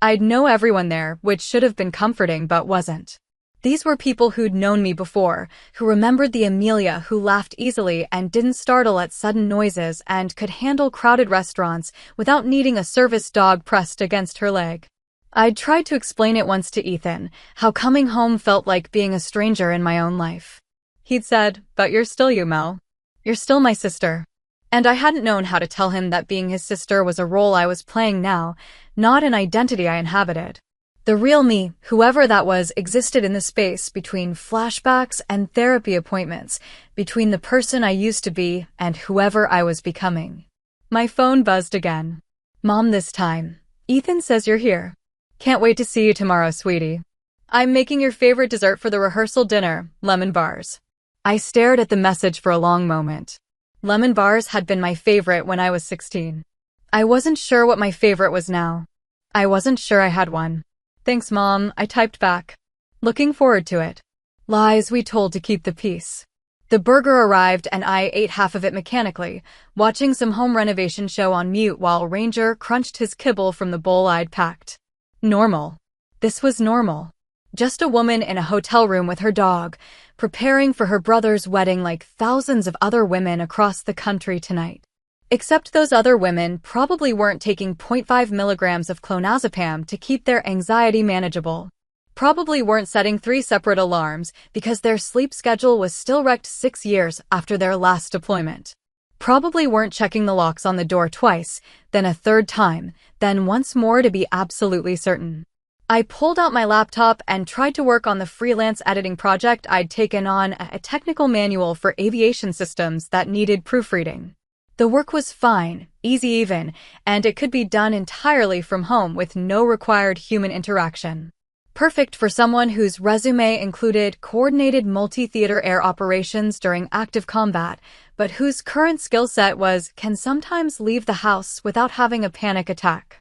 I'd know everyone there, which should have been comforting but wasn't. These were people who'd known me before, who remembered the Amelia who laughed easily and didn't startle at sudden noises and could handle crowded restaurants without needing a service dog pressed against her leg. I'd tried to explain it once to Ethan, how coming home felt like being a stranger in my own life. He'd said, "But you're still you, Mel. You're still my sister." And I hadn't known how to tell him that being his sister was a role I was playing now, not an identity I inhabited. The real me, whoever that was, existed in the space between flashbacks and therapy appointments, between the person I used to be and whoever I was becoming. My phone buzzed again. Mom this time. Ethan says you're here. Can't wait to see you tomorrow, sweetie. I'm making your favorite dessert for the rehearsal dinner, lemon bars. I stared at the message for a long moment. Lemon bars had been my favorite when I was 16. I wasn't sure what my favorite was now. I wasn't sure I had one. Thanks, Mom, I typed back. Looking forward to it. Lies we told to keep the peace. The burger arrived and I ate half of it mechanically, watching some home renovation show on mute while Ranger crunched his kibble from the bowl I'd packed. Normal. This was normal. Just a woman in a hotel room with her dog, preparing for her brother's wedding like thousands of other women across the country tonight. Except those other women probably weren't taking 0.5 milligrams of clonazepam to keep their anxiety manageable. Probably weren't setting 3 separate alarms because their sleep schedule was still wrecked 6 years after their last deployment. Probably weren't checking the locks on the door twice, then a third time, then once more to be absolutely certain. I pulled out my laptop and tried to work on the freelance editing project I'd taken on, a technical manual for aviation systems that needed proofreading. The work was fine, easy even, and it could be done entirely from home with no required human interaction. Perfect for someone whose resume included coordinated multi-theater air operations during active combat, but whose current skill set was can sometimes leave the house without having a panic attack.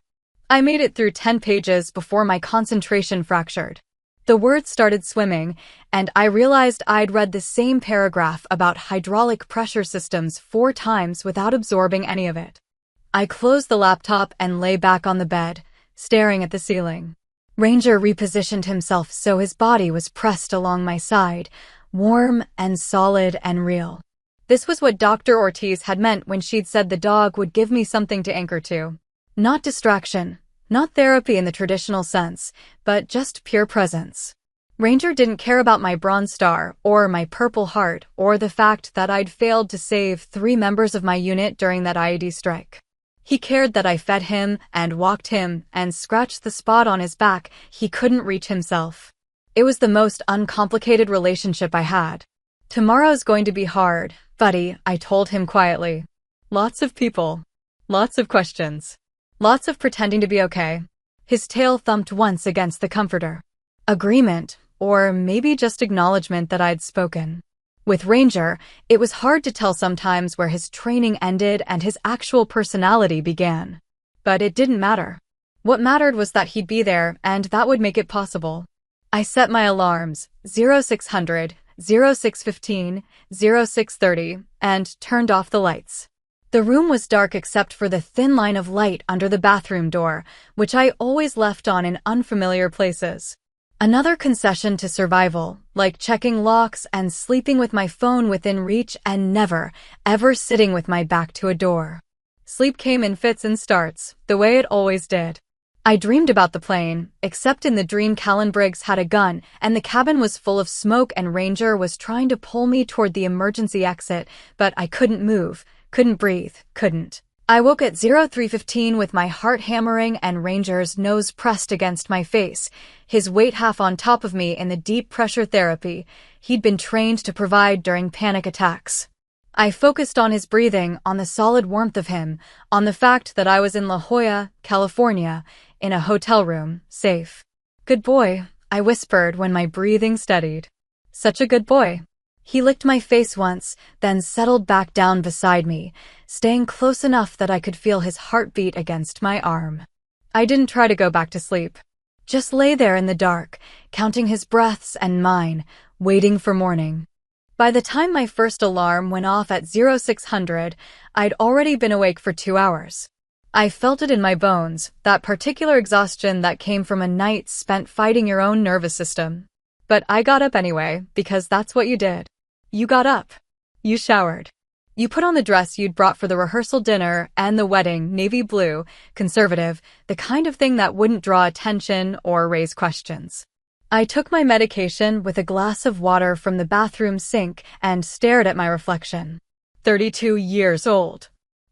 I made it through 10 pages before my concentration fractured. The words started swimming, and I realized I'd read the same paragraph about hydraulic pressure systems 4 times without absorbing any of it. I closed the laptop and lay back on the bed, staring at the ceiling. Ranger repositioned himself so his body was pressed along my side, warm and solid and real. This was what Dr. Ortiz had meant when she'd said the dog would give me something to anchor to. Not distraction. Not therapy in the traditional sense, but just pure presence. Ranger didn't care about my Bronze Star, or my Purple Heart, or the fact that I'd failed to save 3 members of my unit during that IED strike. He cared that I fed him, and walked him, and scratched the spot on his back he couldn't reach himself. It was the most uncomplicated relationship I had. Tomorrow's going to be hard, buddy, I told him quietly. Lots of people. Lots of questions. Lots of pretending to be okay. His tail thumped once against the comforter. Agreement, or maybe just acknowledgement that I'd spoken. With Ranger, it was hard to tell sometimes where his training ended and his actual personality began. But it didn't matter. What mattered was that he'd be there, and that would make it possible. I set my alarms, 0600, 0615, 0630, and turned off the lights. The room was dark except for the thin line of light under the bathroom door, which I always left on in unfamiliar places. Another concession to survival, like checking locks and sleeping with my phone within reach and never, ever sitting with my back to a door. Sleep came in fits and starts, the way it always did. I dreamed about the plane, except in the dream Callan Briggs had a gun and the cabin was full of smoke and Ranger was trying to pull me toward the emergency exit, but I couldn't move, couldn't breathe, couldn't. I woke at 0315 with my heart hammering and Ranger's nose pressed against my face, his weight half on top of me in the deep pressure therapy he'd been trained to provide during panic attacks. I focused on his breathing, on the solid warmth of him, on the fact that I was in La Jolla, California, in a hotel room, safe. "Good boy," I whispered when my breathing steadied. "Such a good boy." He licked my face once, then settled back down beside me, staying close enough that I could feel his heartbeat against my arm. I didn't try to go back to sleep. Just lay there in the dark, counting his breaths and mine, waiting for morning. By the time my first alarm went off at 0600, I'd already been awake for 2 hours. I felt it in my bones, that particular exhaustion that came from a night spent fighting your own nervous system. But I got up anyway, because that's what you did. You got up. You showered. You put on the dress you'd brought for the rehearsal dinner and the wedding, navy blue, conservative, the kind of thing that wouldn't draw attention or raise questions. I took my medication with a glass of water from the bathroom sink and stared at my reflection. 32 years old.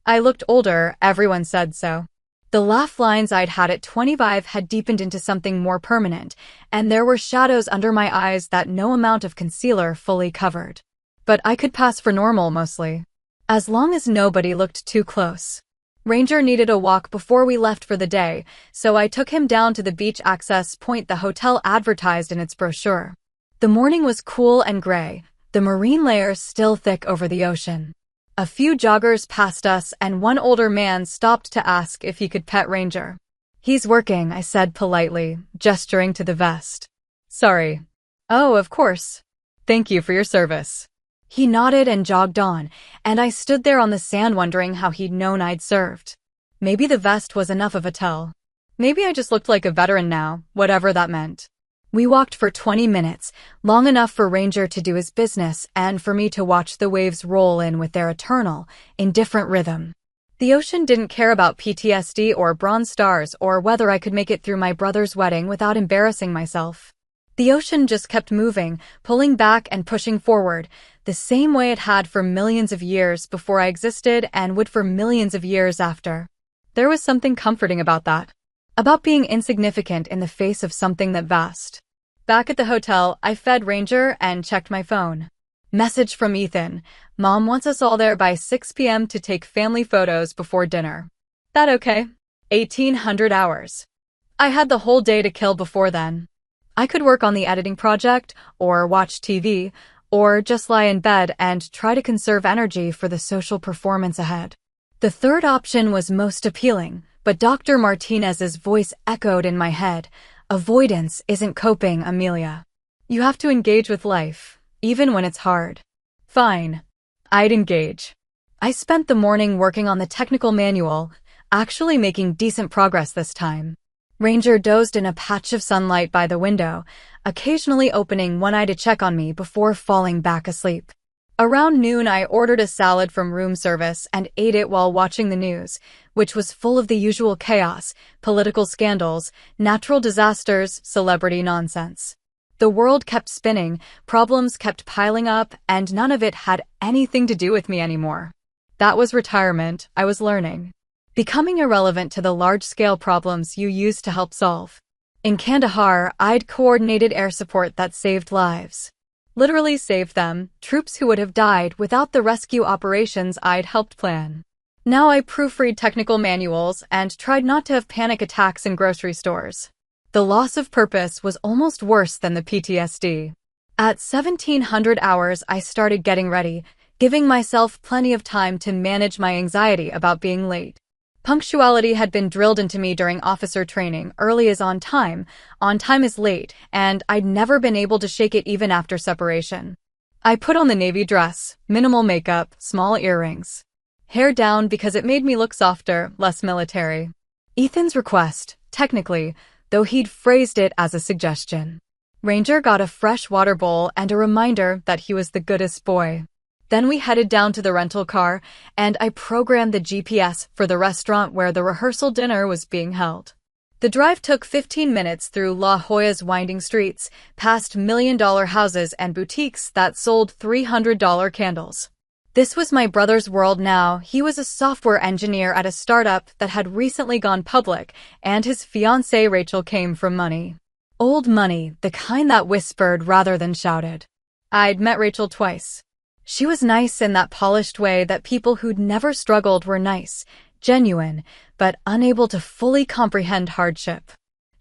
I looked older, everyone said so. The laugh lines I'd had at 25 had deepened into something more permanent, and there were shadows under my eyes that no amount of concealer fully covered. But I could pass for normal mostly, as long as nobody looked too close. Ranger needed a walk before we left for the day, so I took him down to the beach access point the hotel advertised in its brochure. The morning was cool and gray, the marine layers still thick over the ocean. A few joggers passed us and one older man stopped to ask if he could pet Ranger. "He's working," I said politely, gesturing to the vest. "Sorry." "Oh, of course. Thank you for your service." He nodded and jogged on, and I stood there on the sand wondering how he'd known I'd served. Maybe the vest was enough of a tell. Maybe I just looked like a veteran now, whatever that meant. We walked for 20 minutes, long enough for Ranger to do his business and for me to watch the waves roll in with their eternal, indifferent rhythm. The ocean didn't care about PTSD or bronze stars or whether I could make it through my brother's wedding without embarrassing myself. The ocean just kept moving, pulling back and pushing forward, the same way it had for millions of years before I existed and would for millions of years after. There was something comforting about that. About being insignificant in the face of something that vast. Back at the hotel, I fed Ranger and checked my phone. Message from Ethan. "Mom wants us all there by 6 p.m. to take family photos before dinner." That okay? 1800 hours. I had the whole day to kill before then. I could work on the editing project, or watch TV, or just lie in bed and try to conserve energy for the social performance ahead. The third option was most appealing, but Dr. Martinez's voice echoed in my head. "Avoidance isn't coping, Amelia. You have to engage with life, even when it's hard." Fine. I'd engage. I spent the morning working on the technical manual, actually making decent progress this time. Ranger dozed in a patch of sunlight by the window, occasionally opening one eye to check on me before falling back asleep. Around noon, I ordered a salad from room service and ate it while watching the news, which was full of the usual chaos, political scandals, natural disasters, celebrity nonsense. The world kept spinning, problems kept piling up, and none of it had anything to do with me anymore. That was retirement, I was learning. Becoming irrelevant to the large-scale problems you used to help solve. In Kandahar, I'd coordinated air support that saved lives. Literally saved them, troops who would have died without the rescue operations I'd helped plan. Now I proofread technical manuals and tried not to have panic attacks in grocery stores. The loss of purpose was almost worse than the PTSD. At 1700 hours, I started getting ready, giving myself plenty of time to manage my anxiety about being late. Punctuality had been drilled into me during officer training. Early is on time is late, and I'd never been able to shake it even after separation. I put on the navy dress, minimal makeup, small earrings. Hair down because it made me look softer, less military. Ethan's request, technically, though he'd phrased it as a suggestion. Ranger got a fresh water bowl and a reminder that he was the goodest boy. Then we headed down to the rental car, and I programmed the GPS for the restaurant where the rehearsal dinner was being held. The drive took 15 minutes through La Jolla's winding streets, past million-dollar houses and boutiques that sold $300 candles. This was my brother's world now. He was a software engineer at a startup that had recently gone public, and his fiancée Rachel came from money. Old money, the kind that whispered rather than shouted. I'd met Rachel twice. She was nice in that polished way that people who'd never struggled were nice, genuine, but unable to fully comprehend hardship.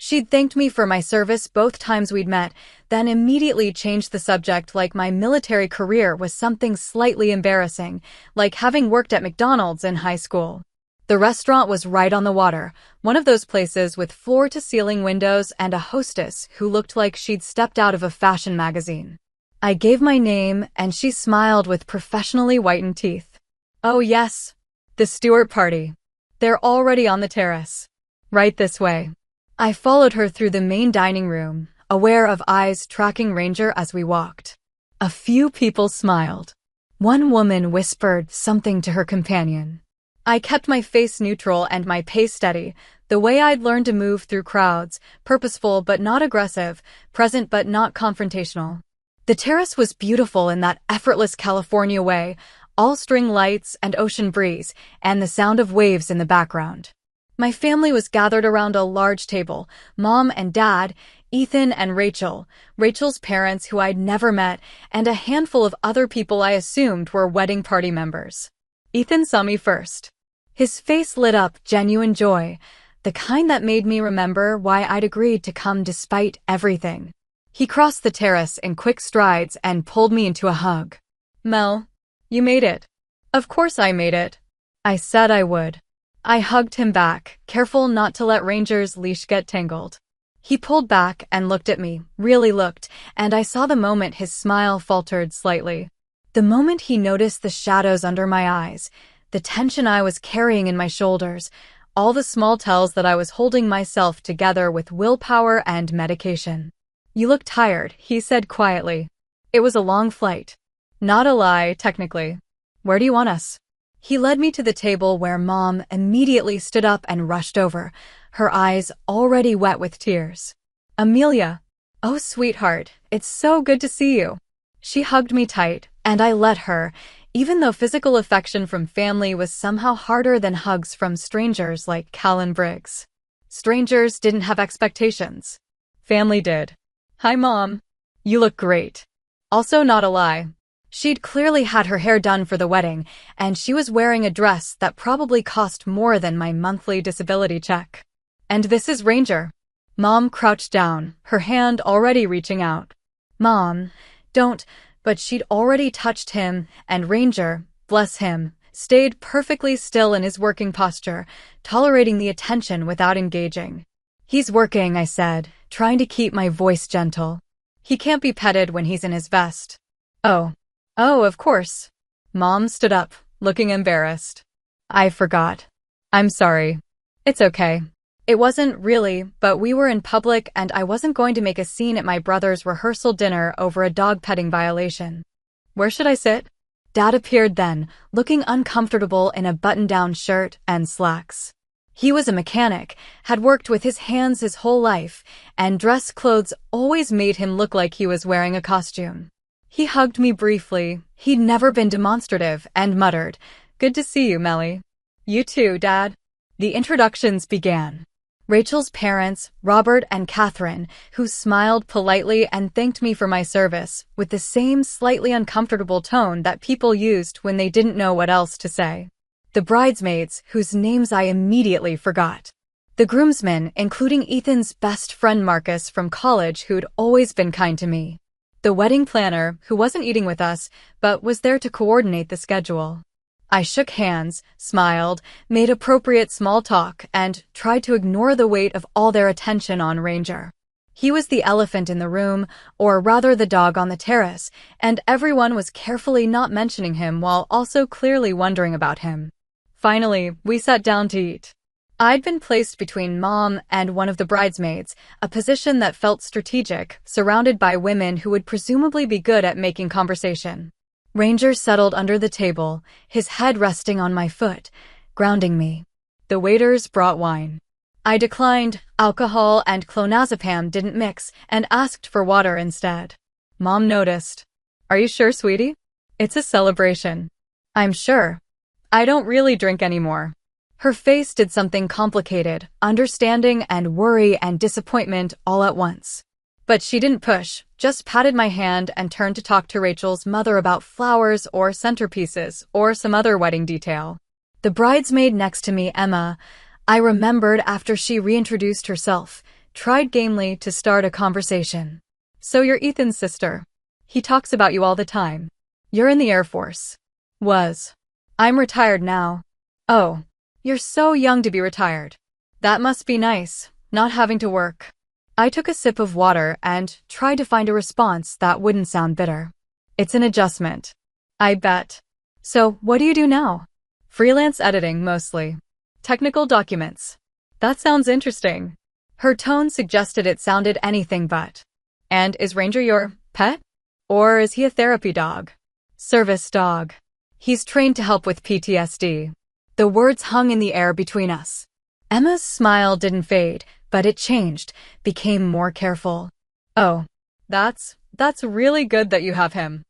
She'd thanked me for my service both times we'd met, then immediately changed the subject like my military career was something slightly embarrassing, like having worked at McDonald's in high school. The restaurant was right on the water, one of those places with floor-to-ceiling windows and a hostess who looked like she'd stepped out of a fashion magazine. I gave my name, and she smiled with professionally whitened teeth. Oh yes, the Stewart party. They're already on the terrace. Right this way. I followed her through the main dining room, aware of eyes tracking Ranger as we walked. A few people smiled. One woman whispered something to her companion. I kept my face neutral and my pace steady, the way I'd learned to move through crowds, purposeful but not aggressive, present but not confrontational. The terrace was beautiful in that effortless California way, all string lights and ocean breeze, and the sound of waves in the background. My family was gathered around a large table, Mom and Dad, Ethan and Rachel, Rachel's parents who I'd never met, and a handful of other people I assumed were wedding party members. Ethan saw me first. His face lit up genuine joy, the kind that made me remember why I'd agreed to come despite everything. He crossed the terrace in quick strides and pulled me into a hug. Mel, you made it. Of course I made it. I said I would. I hugged him back, careful not to let Ranger's leash get tangled. He pulled back and looked at me, really looked, and I saw the moment his smile faltered slightly. The moment he noticed the shadows under my eyes, the tension I was carrying in my shoulders, all the small tells that I was holding myself together with willpower and medication. You look tired, he said quietly. It was a long flight. Not a lie, technically. Where do you want us? He led me to the table where Mom immediately stood up and rushed over, her eyes already wet with tears. Amelia. Oh, sweetheart, it's so good to see you. She hugged me tight, and I let her, even though physical affection from family was somehow harder than hugs from strangers like Callan Briggs. Strangers didn't have expectations. Family did. Hi, Mom. You look great. Also not a lie. She'd clearly had her hair done for the wedding, and she was wearing a dress that probably cost more than my monthly disability check. And this is Ranger. Mom crouched down, her hand already reaching out. Mom, don't, but she'd already touched him, and Ranger, bless him, stayed perfectly still in his working posture, tolerating the attention without engaging. He's working, I said, trying to keep my voice gentle. He can't be petted when he's in his vest. Oh, of course. Mom stood up, looking embarrassed. I forgot. I'm sorry. It's okay. It wasn't really, but we were in public and I wasn't going to make a scene at my brother's rehearsal dinner over a dog petting violation. Where should I sit? Dad appeared then, looking uncomfortable in a button-down shirt and slacks. He was a mechanic, had worked with his hands his whole life, and dress clothes always made him look like he was wearing a costume. He hugged me briefly, he'd never been demonstrative, and muttered, "Good to see you, Melly." "You too, Dad." The introductions began. Rachel's parents, Robert and Catherine, who smiled politely and thanked me for my service, with the same slightly uncomfortable tone that people used when they didn't know what else to say. The bridesmaids, whose names I immediately forgot. The groomsmen, including Ethan's best friend Marcus from college, who'd always been kind to me. The wedding planner, who wasn't eating with us, but was there to coordinate the schedule. I shook hands, smiled, made appropriate small talk, and tried to ignore the weight of all their attention on Ranger. He was the elephant in the room, or rather the dog on the terrace, and everyone was carefully not mentioning him while also clearly wondering about him. Finally, we sat down to eat. I'd been placed between Mom and one of the bridesmaids, a position that felt strategic, surrounded by women who would presumably be good at making conversation. Ranger settled under the table, his head resting on my foot, grounding me. The waiters brought wine. I declined. Alcohol and clonazepam didn't mix, and asked for water instead. Mom noticed. "Are you sure, sweetie? It's a celebration." "I'm sure. I don't really drink anymore." Her face did something complicated, understanding and worry and disappointment all at once. But she didn't push, just patted my hand and turned to talk to Rachel's mother about flowers or centerpieces or some other wedding detail. The bridesmaid next to me, Emma, I remembered after she reintroduced herself, tried gamely to start a conversation. "So you're Ethan's sister. He talks about you all the time. You're in the Air Force." "Was. I'm retired now." "Oh. You're so young to be retired. That must be nice, not having to work." I took a sip of water and tried to find a response that wouldn't sound bitter. "It's an adjustment. I bet." "So, what do you do now?" "Freelance editing, mostly. Technical documents." "That sounds interesting." Her tone suggested it sounded anything but. "And is Ranger your pet? Or is he a therapy dog?" "Service dog. He's trained to help with PTSD." The words hung in the air between us. Emma's smile didn't fade, but it changed, became more careful. "Oh, that's really good that you have him.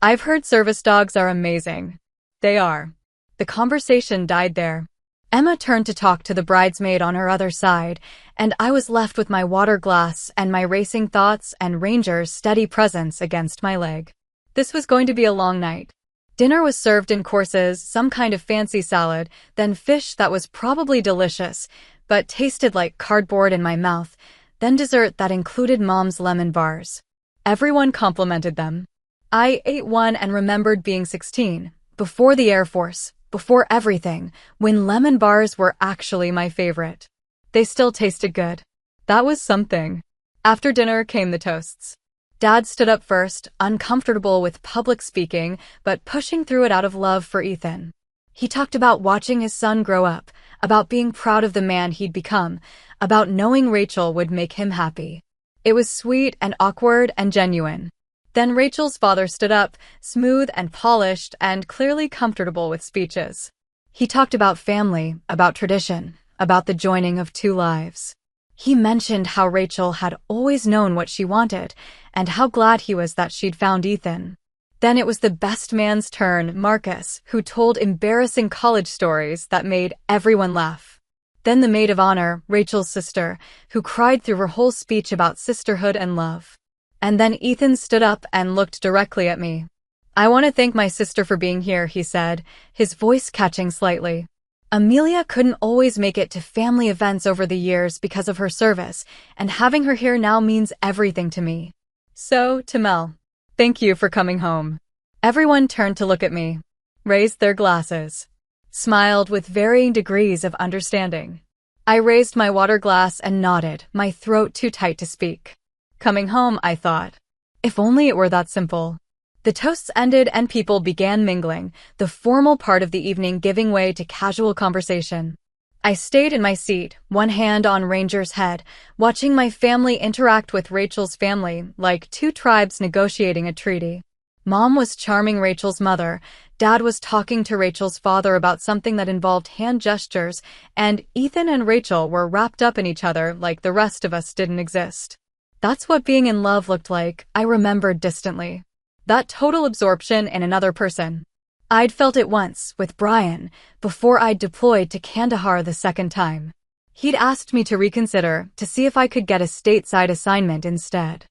I've heard service dogs are amazing." "They are." The conversation died there. Emma turned to talk to the bridesmaid on her other side, and I was left with my water glass and my racing thoughts and Ranger's steady presence against my leg. This was going to be a long night. Dinner was served in courses, some kind of fancy salad, then fish that was probably delicious, but tasted like cardboard in my mouth, then dessert that included Mom's lemon bars. Everyone complimented them. I ate one and remembered being 16, before the Air Force, before everything, when lemon bars were actually my favorite. They still tasted good. That was something. After dinner came the toasts. Dad stood up first, uncomfortable with public speaking, but pushing through it out of love for Ethan. He talked about watching his son grow up, about being proud of the man he'd become, about knowing Rachel would make him happy. It was sweet and awkward and genuine. Then Rachel's father stood up, smooth and polished and clearly comfortable with speeches. He talked about family, about tradition, about the joining of two lives. He mentioned how Rachel had always known what she wanted, and how glad he was that she'd found Ethan. Then it was the best man's turn, Marcus, who told embarrassing college stories that made everyone laugh. Then the maid of honor, Rachel's sister, who cried through her whole speech about sisterhood and love. And then Ethan stood up and looked directly at me. "I want to thank my sister for being here," he said, his voice catching slightly. "Amelia couldn't always make it to family events over the years because of her service, and having her here now means everything to me. So, to Mel, thank you for coming home." Everyone turned to look at me, raised their glasses, smiled with varying degrees of understanding. I raised my water glass and nodded, my throat too tight to speak. Coming home, I thought. If only it were that simple. The toasts ended and people began mingling, the formal part of the evening giving way to casual conversation. I stayed in my seat, one hand on Ranger's head, watching my family interact with Rachel's family like two tribes negotiating a treaty. Mom was charming Rachel's mother, Dad was talking to Rachel's father about something that involved hand gestures, and Ethan and Rachel were wrapped up in each other like the rest of us didn't exist. That's what being in love looked like, I remembered distantly. That total absorption in another person. I'd felt it once, with Brian, before I'd deployed to Kandahar the second time. He'd asked me to reconsider, to see if I could get a stateside assignment instead.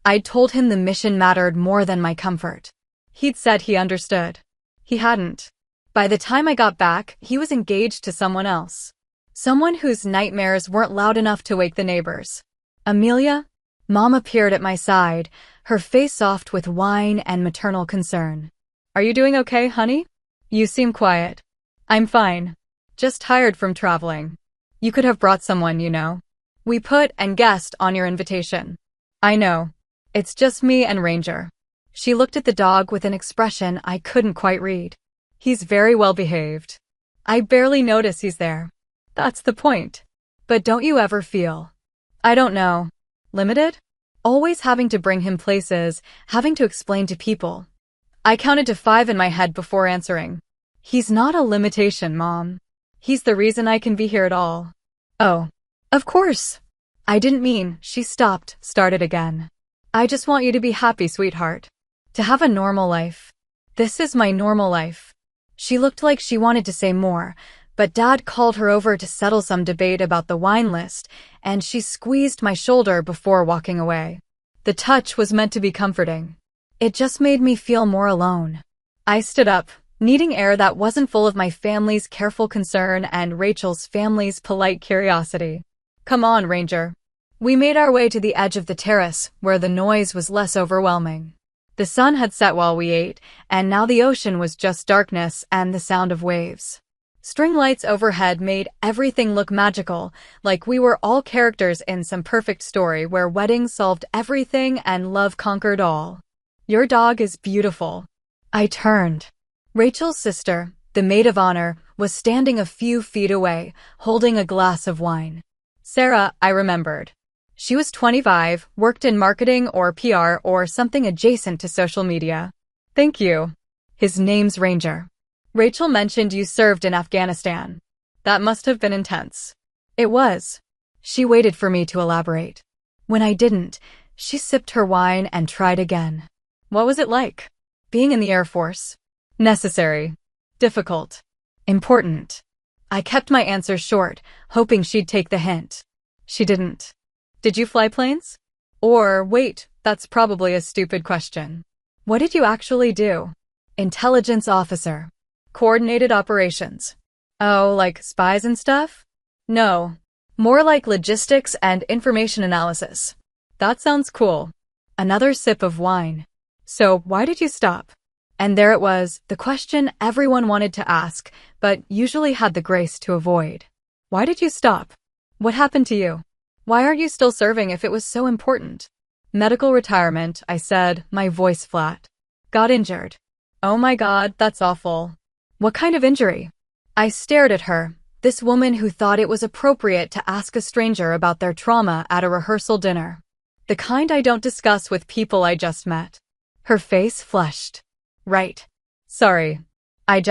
I'd told him the mission mattered more than my comfort. He'd said he understood. He hadn't. By the time I got back, he was engaged to someone else. Someone whose nightmares weren't loud enough to wake the neighbors. Amelia? Mom appeared at my side, her face soft with wine and maternal concern. Are you doing okay, honey? You seem quiet. I'm fine. Just tired from traveling. You could have brought someone, you know. We put and guessed on your invitation. I know. It's just me and Ranger. She looked at the dog with an expression I couldn't quite read. He's very well behaved. I barely notice he's there. That's the point. But don't you ever feel, I don't know, limited? Always having to bring him places, having to explain to people. I counted to 5 in my head before answering. He's not a limitation, Mom. He's the reason I can be here at all. Oh, of course. I didn't mean, she stopped, started again. I just want you to be happy, sweetheart. To have a normal life. This is my normal life. She looked like she wanted to say more, but Dad called her over to settle some debate about the wine list, and she squeezed my shoulder before walking away. The touch was meant to be comforting. It just made me feel more alone. I stood up, needing air that wasn't full of my family's careful concern and Rachel's family's polite curiosity. Come on, Ranger. We made our way to the edge of the terrace, where the noise was less overwhelming. The sun had set while we ate, and now the ocean was just darkness and the sound of waves. String lights overhead made everything look magical, like we were all characters in some perfect story where weddings solved everything and love conquered all. Your dog is beautiful. I turned. Rachel's sister, the maid of honor, was standing a few feet away, holding a glass of wine. Sarah, I remembered. She was 25, worked in marketing or PR or something adjacent to social media. Thank you. His name's Ranger. Rachel mentioned you served in Afghanistan. That must have been intense. It was. She waited for me to elaborate. When I didn't, she sipped her wine and tried again. What was it like? Being in the Air Force? Necessary. Difficult. Important. I kept my answer short, hoping she'd take the hint. She didn't. Did you fly planes? Or, wait, that's probably a stupid question. What did you actually do? Intelligence officer. Coordinated operations. Oh, like spies and stuff? No. More like logistics and information analysis. That sounds cool. Another sip of wine. So, why did you stop? And there it was, the question everyone wanted to ask, but usually had the grace to avoid. Why did you stop? What happened to you? Why aren't you still serving if it was so important? Medical retirement, I said, my voice flat. Got injured. Oh my God, that's awful. What kind of injury? I stared at her, this woman who thought it was appropriate to ask a stranger about their trauma at a rehearsal dinner. The kind I don't discuss with people I just met. Her face flushed. Right. Sorry. I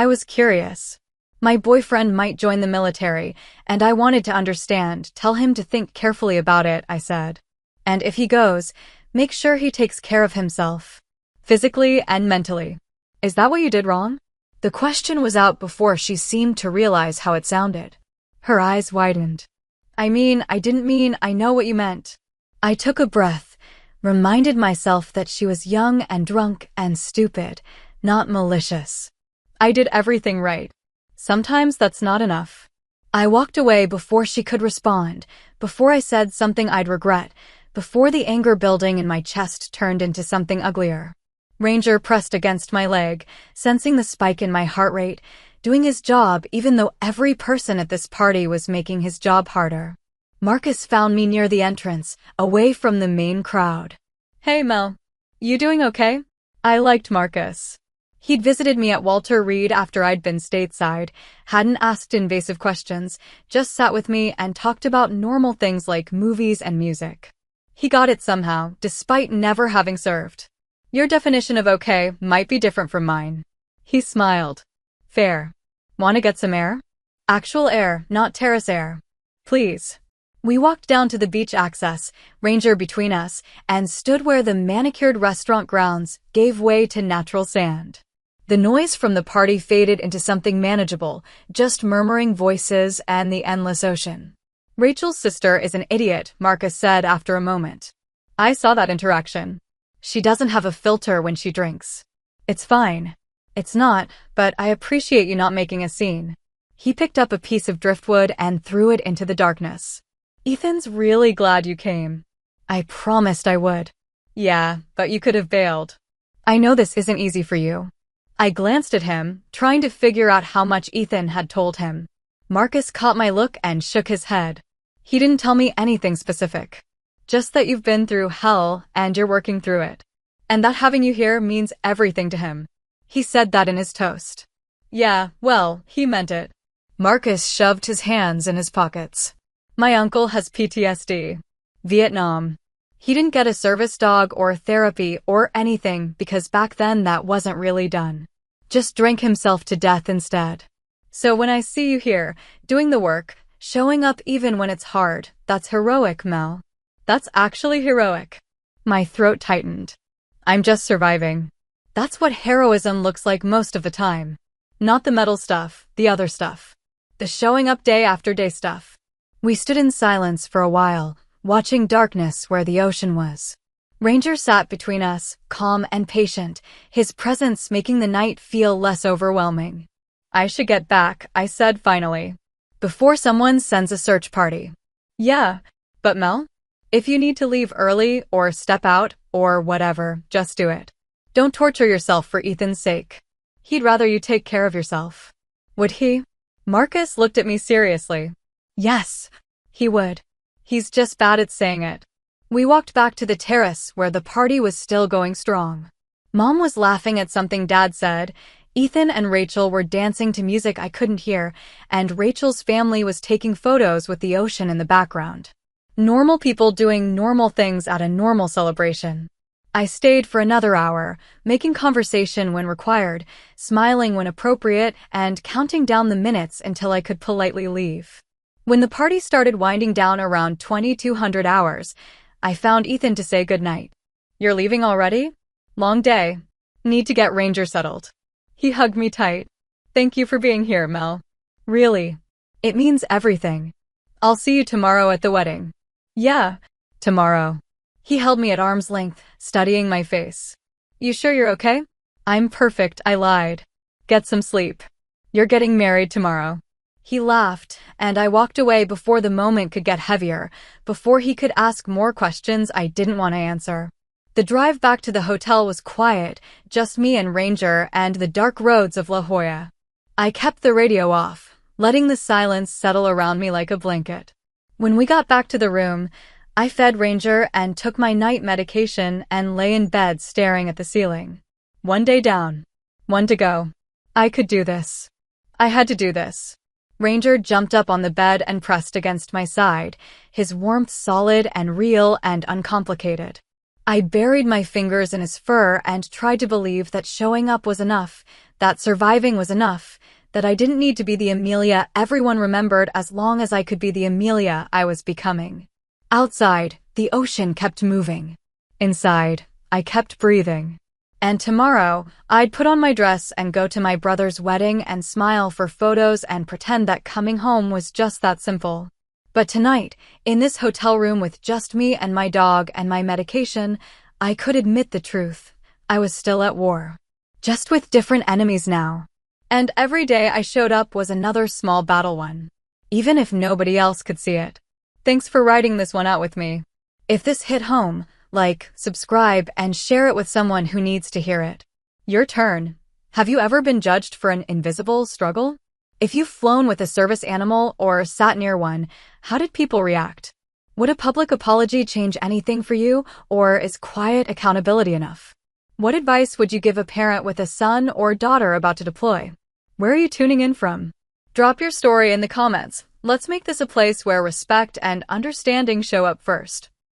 was curious. My boyfriend might join the military, and I wanted to understand, tell him to think carefully about it, I said. And if he goes, make sure he takes care of himself. Physically and mentally. Is that what you did wrong? The question was out before she seemed to realize how it sounded. Her eyes widened. I didn't mean, I know what you meant. I took a breath, reminded myself that she was young and drunk and stupid, not malicious. I did everything right. Sometimes that's not enough. I walked away before she could respond, before I said something I'd regret, before the anger building in my chest turned into something uglier. Ranger pressed against my leg, sensing the spike in my heart rate, doing his job even though every person at this party was making his job harder. Marcus found me near the entrance, away from the main crowd. Hey Mel, you doing okay? I liked Marcus. He'd visited me at Walter Reed after I'd been stateside, hadn't asked invasive questions, just sat with me and talked about normal things like movies and music. He got it somehow, despite never having served. Your definition of okay might be different from mine. He smiled. Fair. Want to get some air? Actual air, not terrace air. Please. We walked down to the beach access, Ranger between us, and stood where the manicured restaurant grounds gave way to natural sand. The noise from the party faded into something manageable, just murmuring voices and the endless ocean. Rachel's sister is an idiot, Marcus said after a moment. I saw that interaction. She doesn't have a filter when she drinks. It's fine. It's not, but I appreciate you not making a scene. He picked up a piece of driftwood and threw it into the darkness. Ethan's really glad you came. I promised I would. Yeah, but you could have bailed. I know this isn't easy for you. I glanced at him, trying to figure out how much Ethan had told him. Marcus caught my look and shook his head. He didn't tell me anything specific. Just that you've been through hell and you're working through it. And that having you here means everything to him. He said that in his toast. Yeah, well, he meant it. Marcus shoved his hands in his pockets. My uncle has PTSD. Vietnam. He didn't get a service dog or therapy or anything because back then that wasn't really done. Just drank himself to death instead. So when I see you here, doing the work, showing up even when it's hard, that's heroic, Mel. That's actually heroic. My throat tightened. I'm just surviving. That's what heroism looks like most of the time. Not the metal stuff, the other stuff. The showing up day after day stuff. We stood in silence for a while, watching darkness where the ocean was. Ranger sat between us, calm and patient, his presence making the night feel less overwhelming. I should get back, I said finally. Before someone sends a search party. Yeah, but Mel? If you need to leave early or step out or whatever, just do it. Don't torture yourself for Ethan's sake. He'd rather you take care of yourself. Would he? Marcus looked at me seriously. Yes, he would. He's just bad at saying it. We walked back to the terrace where the party was still going strong. Mom was laughing at something Dad said. Ethan and Rachel were dancing to music I couldn't hear, and Rachel's family was taking photos with the ocean in the background. Normal people doing normal things at a normal celebration. I stayed for another hour, making conversation when required, smiling when appropriate, and counting down the minutes until I could politely leave. When the party started winding down around 2200 hours, I found Ethan to say goodnight. You're leaving already? Long day. Need to get Ranger settled. He hugged me tight. Thank you for being here, Mel. Really. It means everything. I'll see you tomorrow at the wedding. Yeah, tomorrow. He held me at arm's length, studying my face. You sure you're okay? I'm perfect, I lied. Get some sleep. You're getting married tomorrow. He laughed, and I walked away before the moment could get heavier, before he could ask more questions I didn't want to answer. The drive back to the hotel was quiet, just me and Ranger and the dark roads of La Jolla. I kept the radio off, letting the silence settle around me like a blanket. When we got back to the room, I fed Ranger and took my night medication and lay in bed staring at the ceiling. One day down. One to go. I could do this. I had to do this. Ranger jumped up on the bed and pressed against my side, his warmth solid and real and uncomplicated. I buried my fingers in his fur and tried to believe that showing up was enough, that surviving was enough, that I didn't need to be the Amelia everyone remembered as long as I could be the Amelia I was becoming. Outside, the ocean kept moving. Inside, I kept breathing. And tomorrow, I'd put on my dress and go to my brother's wedding and smile for photos and pretend that coming home was just that simple. But tonight, in this hotel room with just me and my dog and my medication, I could admit the truth. I was still at war. Just with different enemies now. And every day I showed up was another small battle won. Even if nobody else could see it. Thanks for writing this one out with me. If this hit home, like, subscribe, and share it with someone who needs to hear it. Your turn. Have you ever been judged for an invisible struggle? If you've flown with a service animal or sat near one, how did people react? Would a public apology change anything for you, or is quiet accountability enough? What advice would you give a parent with a son or daughter about to deploy? Where are you tuning in from? Drop your story in the comments. Let's make this a place where respect and understanding show up first.